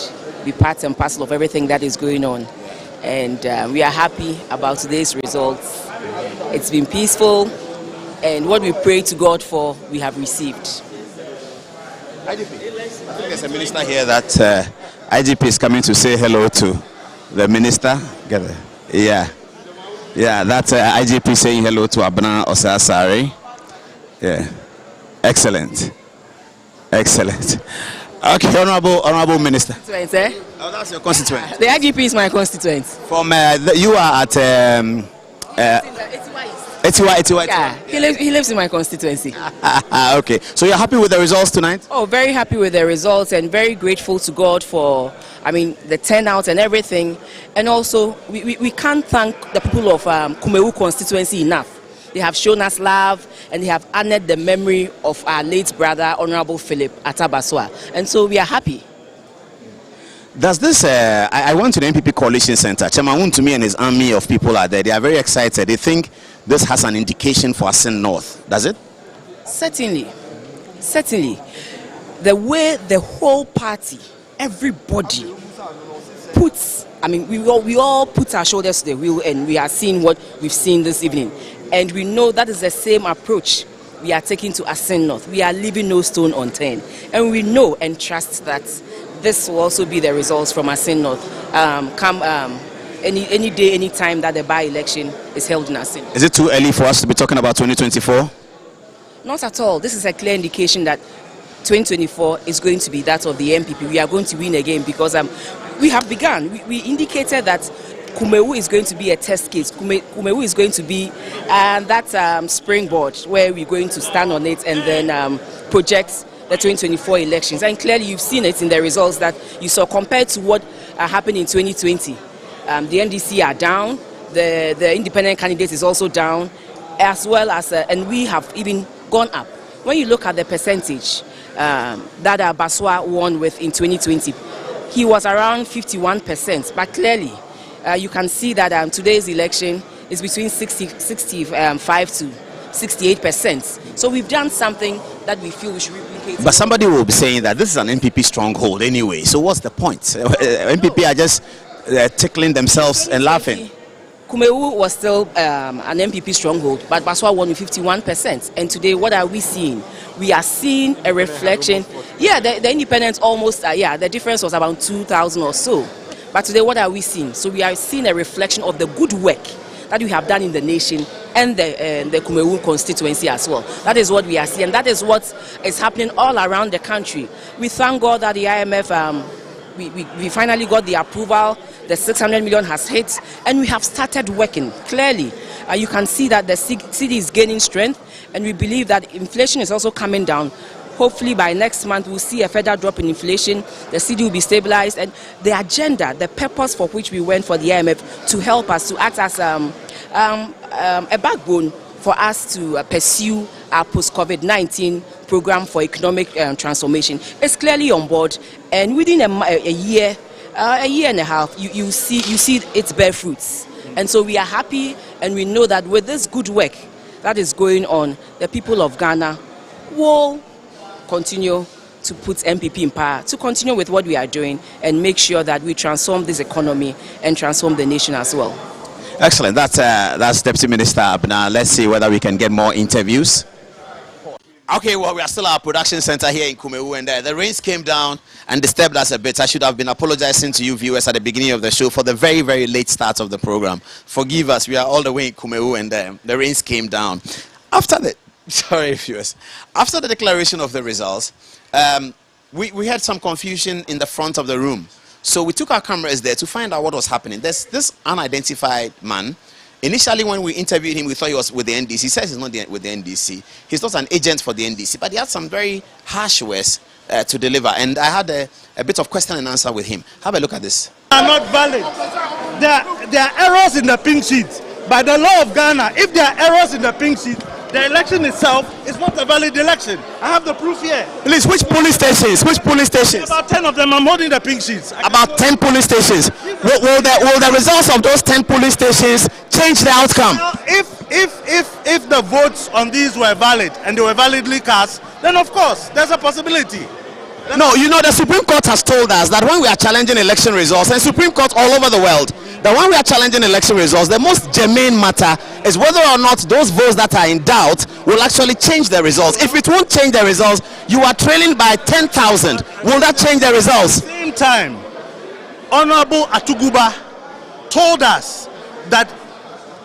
be part and parcel of everything that is going on. And we are happy about today's results. It's been peaceful, and what we prayed to God for, we have received. I think there's a minister here that IGP is coming to say hello to the minister. Yeah, that's IGP saying hello to Abena Osei-Asare. Yeah, excellent. Okay, honorable minister. Oh, that's your constituent. The IGP is my constituent. From you are at Etiwa. Yeah, he lives in my constituency. Okay, so you're happy with the results tonight? Oh, very happy with the results and very grateful to God for, the turnout and everything. And also, we can't thank the people of Kumewu constituency enough. They have shown us love and they have honored the memory of our late brother, Honorable Philip Atabaswa. And so we are happy. Does this, I went to the MPP Coalition Center. Chairman Wontumi and his army of people are there. They are very excited. They think this has an indication for Asin North. Does it? Certainly. The way the whole party, everybody puts, we all put our shoulders to the wheel and we are seeing what we've seen this evening. And we know that is the same approach we are taking to Asin North. We are leaving no stone unturned. And we know and trust that this will also be the results from Asin North any day, any time that the by-election is held in Asin. Is it too early for us to be talking about 2024? Not at all. This is a clear indication that 2024 is going to be that of the MPP. We are going to win again because we have begun. We indicated that Kumewu is going to be a test case. Kumewu is going to be that springboard where we're going to stand on it and then project the 2024 elections. And clearly you've seen it in the results that you saw compared to what happened in 2020. The NDC are down, the independent candidate is also down, as well as, and we have even gone up. When you look at the percentage that Baswa won with in 2020, he was around 51%, but clearly you can see that today's election is between 65 to 68%. So we've done something that we feel we should replicate. But somebody will be saying that this is an NPP stronghold anyway. So what's the point? NPP are just tickling themselves and laughing. Kumewu was still an MPP stronghold, but Baswa won with 51%. And today, what are we seeing? We are seeing a reflection. Yeah, the independents almost, the difference was about 2,000 or so. But today, what are we seeing? So we are seeing a reflection of the good work that we have done in the nation and the Kumewu constituency as well. That is what we are seeing. That is what is happening all around the country. We thank God that the IMF, we finally got the approval. The 600 million has hit, and we have started working. Clearly, you can see that the city is gaining strength, and we believe that inflation is also coming down. Hopefully by next month we'll see a further drop in inflation, the city will be stabilized, and the agenda, the purpose for which we went for the IMF to help us, to act as a backbone for us to pursue our post-COVID-19 program for economic transformation, is clearly on board, and within a year and a half, you see its bear fruits. And so we are happy, and we know that with this good work that is going on, the people of Ghana will continue to put MPP in power, to continue with what we are doing and make sure that we transform this economy and transform the nation as well. Excellent. That's Deputy Minister Abena. Let's see whether we can get more interviews. Okay, well, we are still at our production center here in Kumewu, and the rains came down and disturbed us a bit. I should have been apologizing to you viewers at the beginning of the show for the very, very late start of the program. Forgive us. We are all the way in Kumewu, and the rains came down. After the declaration of the results, we had some confusion in the front of the room. So we took our cameras there to find out what was happening. There's this unidentified man. Initially, when we interviewed him, we thought he was with the NDC. He says he's not with the NDC. He's not an agent for the NDC, but he had some very harsh words to deliver. And I had a bit of question and answer with him. Have a look at this. Are not valid. There are errors in the pink sheet. By the law of Ghana, if there are errors in the pink sheet, the election itself is not a valid election. I have the proof here. Please, which police stations? Which police stations? About 10 of them. I'm holding the pink sheets. About 10 police stations. Will the results of those 10 police stations change the outcome? If the votes on these were valid and they were validly cast, then of course there's a possibility. No, you know, the Supreme Court has told us that when we are challenging election results, and Supreme Court all over the world, that when we are challenging election results, the most germane matter is whether or not those votes that are in doubt will actually change the results. If it won't change the results, you are trailing by 10,000. Will that change the results? At the same time, Honorable Atuguba told us that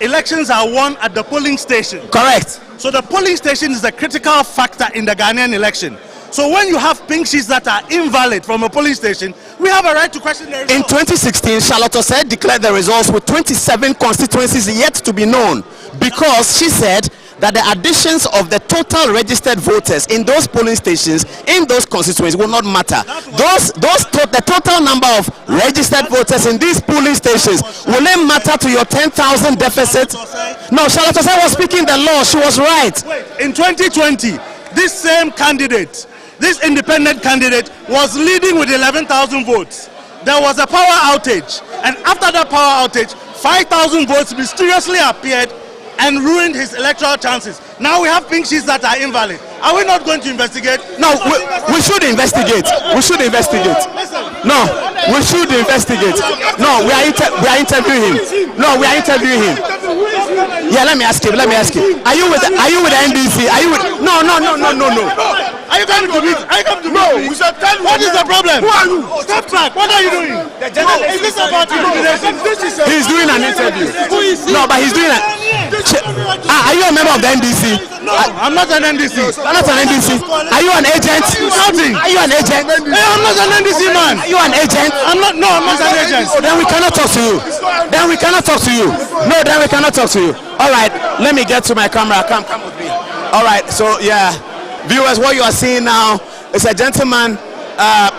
elections are won at the polling station. Correct. So the polling station is a critical factor in the Ghanaian election. So when you have pink sheets that are invalid from a polling station, we have a right to question the results. In 2016, Charlotte Osei declared the results with 27 constituencies yet to be known, because she said that the additions of the total registered voters in those polling stations, in those constituencies, will not matter. The total number of registered voters in these polling stations, will it matter to your 10,000 deficit? No, Charlotte Osei was speaking the law. She was right. Wait, in 2020, this same candidate, this independent candidate, was leading with 11,000 votes. There was a power outage, and after that power outage, 5,000 votes mysteriously appeared and ruined his electoral chances. Now we have pink sheets that are invalid. Are we not going to investigate? No, we should investigate. We should investigate. No, we should investigate. No, we are interviewing him. No, we are interviewing him. Yeah, let me ask him. Are you with the NDC? Are you with? No. Are you coming to meet? No, we should tell you. What is the problem? Who are you? Step back. What are you doing? Is this about intimidation? He's doing an interview. No, but he's doing Are you a member of the NDC? No, I'm not an NDC. You're not an NDC. Are you an agent? Nothing. Are you an agent? Hey, I'm not an NDC man. Are you an agent? I'm not. No, I'm not an agent. Oh, then we cannot talk to you. Then we cannot talk to you. No, then we cannot talk to you. All right, let me get to my camera. Come with me. All right, so yeah, viewers, what you are seeing now is a gentleman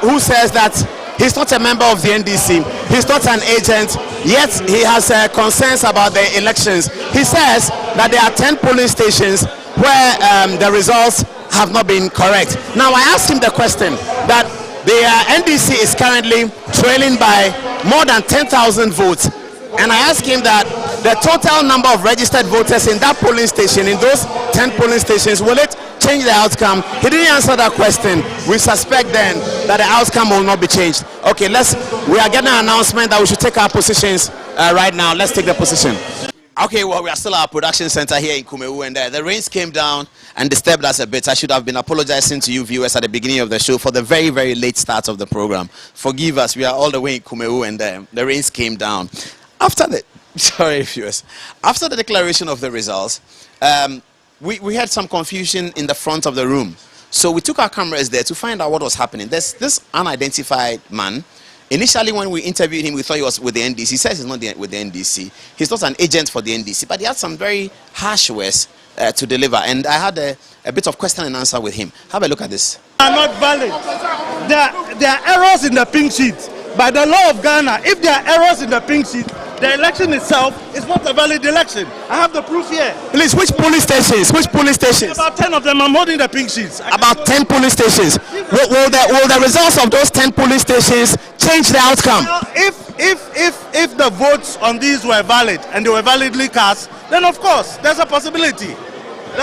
who says that he's not a member of the NDC. He's not an agent, yet he has concerns about the elections. He says that there are 10 polling stations where the results have not been correct. Now, I asked him the question that the NDC is currently trailing by more than 10,000 votes. And I asked him that the total number of registered voters in that polling station, in those 10 polling stations, will it change the outcome? He didn't answer that question. We suspect then that the outcome will not be changed. Okay, we are getting an announcement that we should take our positions right now. Let's take the position. Okay, well, we are still at our production center here in Kumewu, and the rains came down and disturbed us a bit. I should have been apologizing to you viewers at the beginning of the show for the very, very late start of the program. Forgive us, we are all the way in Kumewu, and the rains came down. After the declaration of the results, we had some confusion in the front of the room. So we took our cameras there to find out what was happening. There's this unidentified man. Initially, when we interviewed him, we thought he was with the NDC. He says he's not with the NDC. He's not an agent for the NDC, but he had some very harsh words to deliver. And I had a bit of question and answer with him. Have a look at this. Are not valid. There are errors in the pink sheet. By the law of Ghana, if there are errors in the pink sheet, the election itself is not a valid election. I have the proof here. Please, which police stations? Which police stations? About 10 of them. I'm holding the pink sheets. About 10 police stations. Will the results of those 10 police stations change the outcome? Well, if the votes on these were valid and they were validly cast, then of course there's a possibility.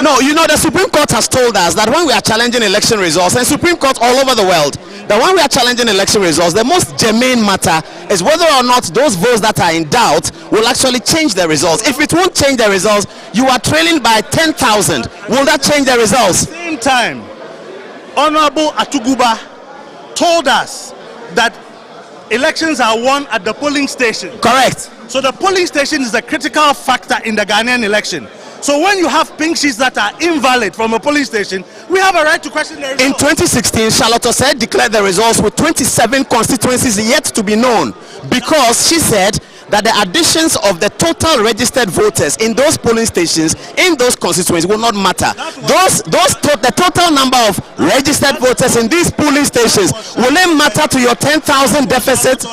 No, you know, the Supreme Court has told us that when we are challenging election results, and Supreme Court all over the world, that when we are challenging election results, the most germane matter is whether or not those votes that are in doubt will actually change the results. If it won't change the results, you are trailing by 10,000. Will that change the results? At the same time, Honorable Atuguba told us that elections are won at the polling station. Correct. So the polling station is a critical factor in the Ghanaian election. So when you have pink sheets that are invalid from a polling station, we have a right to question the results. In 2016, Charlotte Osei declared the results with 27 constituencies yet to be known, because she said that the additions of the total registered voters in those polling stations, in those constituencies, will not matter. The total number of registered voters in these polling stations, will it matter to your 10,000 deficit?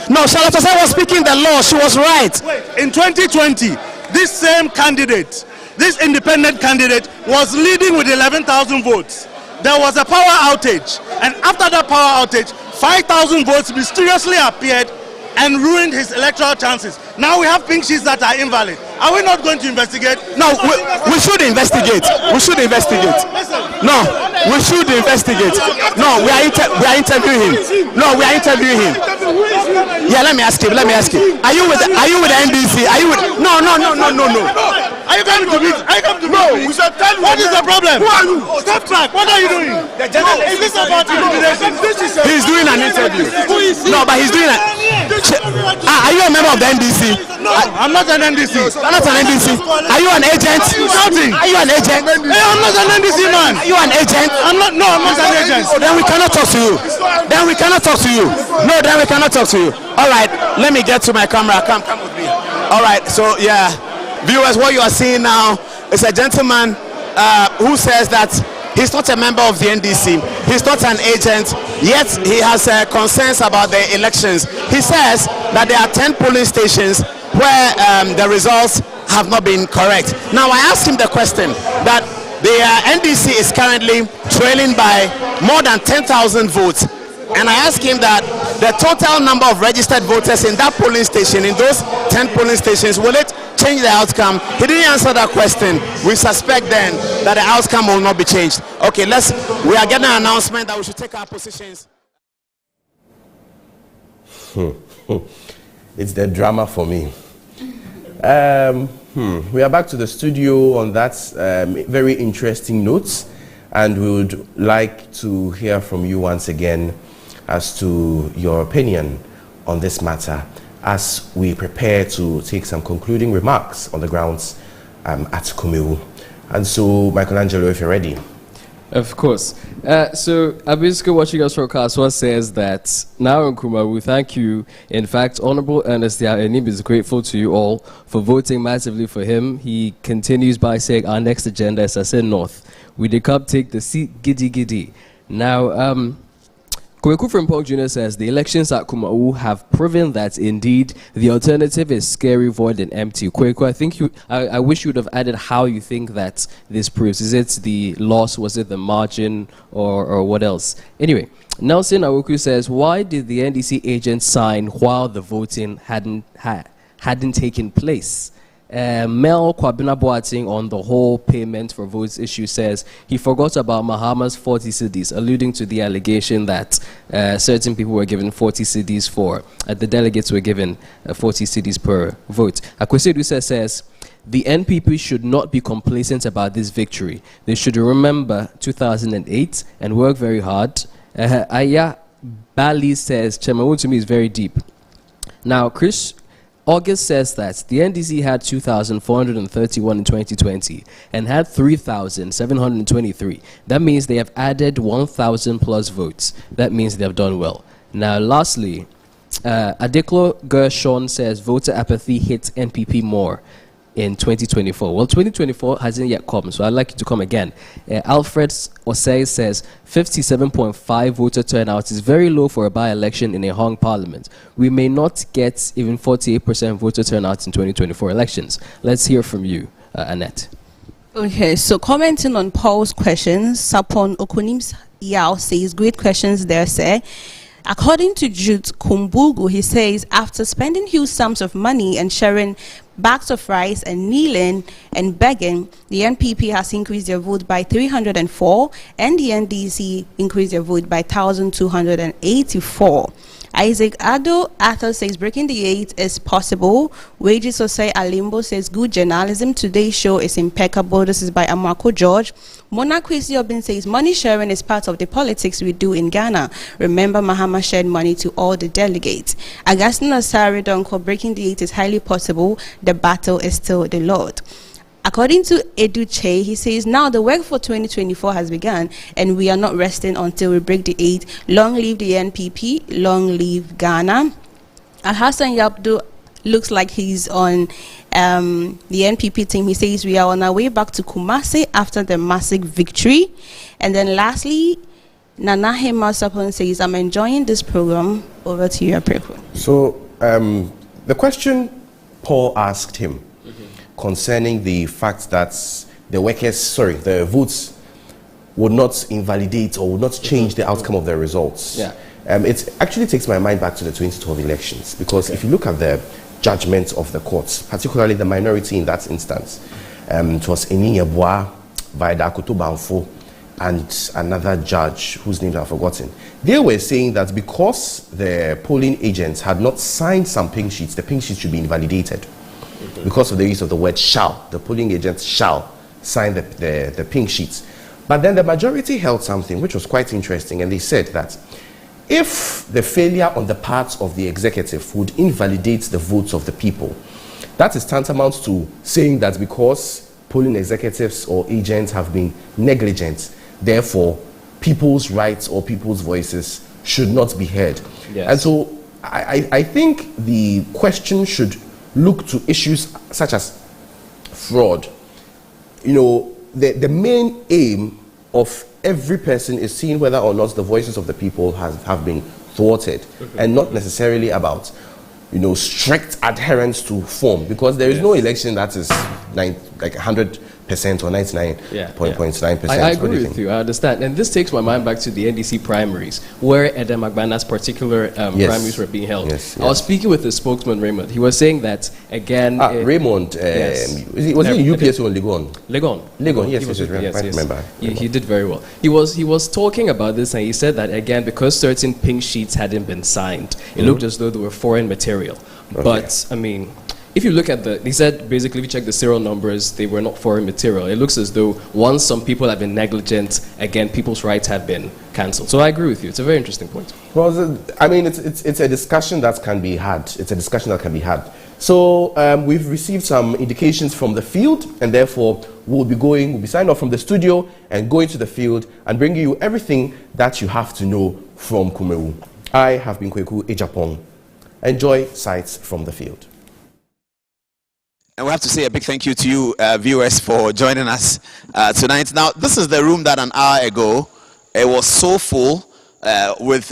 No, Charlotte Osei was speaking the law. She was right. Wait, in 2020, this same candidate, this independent candidate, was leading with 11,000 votes. There was a power outage, and after that power outage, 5,000 votes mysteriously appeared and ruined his electoral chances. Now we have pink sheets that are invalid. Are we not going to investigate? No, we should investigate. We should investigate. No, we should investigate. No, we are interviewing him. No, we are interviewing him. Yeah, let me ask him. Are you with the NDC? Are you with? No. Are you coming to meet? We should tell you. What is the problem? Who are you? Step back. What are you doing? Is this about intimidation? He's doing an interview. No, but he's doing are you a member of the NDC? No, I'm not an NDC. You're not an NDC. Are you an agent? Nothing. Are you an agent? Hey, I'm not an NDC man. Are you an agent? I'm not an agent. Oh, then we cannot talk to you. No, then we cannot talk to you. All right, let me get to my camera. Come with me. All right, so yeah, viewers, what you are seeing now is a gentleman who says that he's not a member of the NDC. He's not an agent, yet he has concerns about the elections. He says that there are 10 polling stations where the results have not been correct. Now, I asked him the question that the NDC is currently trailing by more than 10,000 votes. And I asked him that the total number of registered voters in that polling station, in those 10 polling stations, will it change the outcome? He didn't answer that question. We suspect then that the outcome will not be changed. Okay, we are getting an announcement that we should take our positions. It's the drama for me. We are back to the studio on that very interesting note, and we would like to hear from you once again as to your opinion on this matter as we prepare to take some concluding remarks on the grounds at Kumewu. And so, Michelangelo, if you're ready. Of course. So, Abisko watching us from Kaswa says that now in Kumawu, thank you. In fact, Honorable Ernest Enim is grateful to you all for voting massively for him. He continues by saying, our next agenda is Assin North. We did come take the seat, giddy giddy. Now, Kweku from Pong Jr. says the elections at Kumawu have proven that indeed the alternative is scary, void, and empty. Kweku, I think I wish you would have added how you think that this proves. Is it the loss? Was it the margin, or what else? Anyway, Nelson Awoku says, why did the NDC agents sign while the voting hadn't taken place? Mel Kwabena Boating on the whole payment for votes issue says he forgot about Mahama's 40 cedis, alluding to the allegation that certain people were given 40 cedis for, the delegates were given 40 cedis per vote. Akwesi says the NPP should not be complacent about this victory. They should remember 2008 and work very hard. Aya Bali says Chemawu to me is very deep. Now, Chris August says that the NDC had 2,431 in 2020 and had 3,723. That means they have added 1,000 plus votes. That means they have done well. Now, lastly, Adeklo Gershon says voter apathy hits NPP more in 2024. Well, 2024 hasn't yet come, so I'd like you to come again. Alfred Osei says 57.5 voter turnout is very low for a by-election in a hung parliament. We may not get even 48% voter turnout in 2024 elections. Let's hear from you, Annette. Okay, so commenting on Paul's questions, Sapon Okunim's Yao says, great questions there, sir. According to Jude Kumbugu, he says, after spending huge sums of money and sharing bags of rice and kneeling and begging, the NPP has increased their vote by 304 and the NDC increased their vote by 1,284. Isaac Ado Arthur says breaking the 8 is possible. Wages Osei Alimbo says good journalism. Today's show is impeccable. This is by Amako George. Mona Kwesi Obin says money sharing is part of the politics we do in Ghana. Remember, Mahama shared money to all the delegates. Augustine Asari Donko, breaking the 8 is highly possible. The battle is still the Lord. According to Edu Che, he says, now the work for 2024 has begun and we are not resting until we break the 8. Long live the NPP, long live Ghana. Al-Hassan Yabdo looks like he's on the NPP team. He says, we are on our way back to Kumasi after the massive victory. And then lastly, Nana Hema Sapon says, I'm enjoying this program. Over to you, Apreko. So the question Paul asked him concerning the fact that the votes would not invalidate or would not change the outcome of their results. Yeah. It actually takes my mind back to the 2012 elections, because if you look at the judgment of the courts, particularly the minority in that instance, it was Eni Yeboah, Vaida Akoto Banfo, and another judge whose name I've forgotten. They were saying that because the polling agents had not signed some pink sheets, the pink sheets should be invalidated. Because of the use of the word shall, the polling agents shall sign the pink sheets. But then the majority held something which was quite interesting, and they said that if the failure on the part of the executive would invalidate the votes of the people, that is tantamount to saying that because polling executives or agents have been negligent, therefore people's rights or people's voices should not be heard. Yes. And so I think the question should look to issues such as fraud. You know, the main aim of every person is seeing whether or not the voices of the people have been thwarted, and not necessarily about, you know, strict adherence to form, because there is no election that is like 100% or 99.9%. I agree with you. I understand. And this takes my mind back to the NDC primaries, where Edem Agbana's particular primaries were being held. I was speaking with the spokesman, Raymond. He was saying that, again... Raymond, was he in UPS or Legon? Legon, yes, yes. Remember. He did very well. He was talking about this, and he said that, again, because certain pink sheets hadn't been signed, it looked as though they were foreign material. Okay. But, I mean... If you look at he said basically if you check the serial numbers, they were not foreign material. It looks as though once some people have been negligent, again, people's rights have been cancelled. So I agree with you. It's a very interesting point. Well, I mean, it's a discussion that can be had. It's a discussion that can be had. So we've received some indications from the field, and therefore we'll be signed off from the studio and going to the field and bringing you everything that you have to know from Kumewu. I have been Kweku Ejapong. Enjoy sights from the field. And we have to say a big thank you to you, viewers, for joining us tonight. Now, this is the room that an hour ago, it was so full with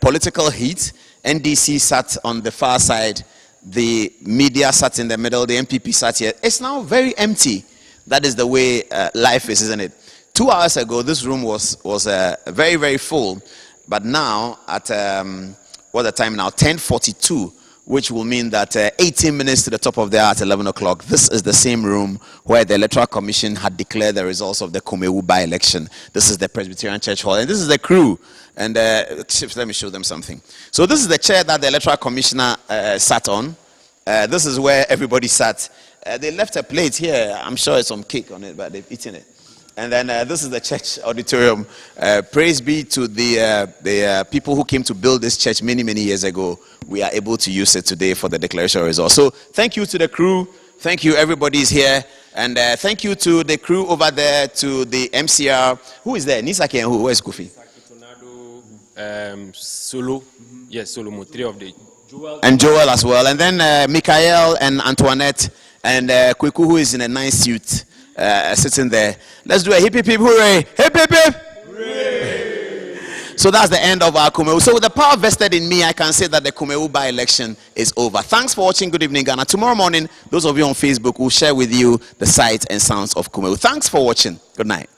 political heat. NDC sat on the far side, the media sat in the middle, the MPP sat here. It's now very empty. That is the way life is, isn't it? 2 hours ago, this room was very, very full. But now, at what the time now? 10:42. Which will mean that 18 minutes to the top of the hour at 11 o'clock, this is the same room where the Electoral Commission had declared the results of the Kumewu by-election. This is the Presbyterian Church Hall, and this is the crew. And let me show them something. So this is the chair that the Electoral Commissioner sat on. This is where everybody sat. They left a plate here. I'm sure it's some cake on it, but they've eaten it. And then this is the church auditorium. Praise be to the people who came to build this church many, many years ago. We are able to use it today for the declaration of results. So thank you to the crew. Thank you, everybody's here. And thank you to the crew over there, to the MCR. Who is there? Nisaki and who? Where's Kofi? Solo. Yes, Solo, 3 of the... And Joel as well. And then Mikael and Antoinette and Kweku, who is in a nice suit. Sitting there. Let's do a hip hip hip hooray! Hip hip hip! Hooray! So that's the end of our Kumewu. So with the power vested in me, I can say that the Kumewu by-election is over. Thanks for watching Good Evening Ghana. Tomorrow morning, those of you on Facebook will share with you the sights and sounds of Kumewu. Thanks for watching. Good night.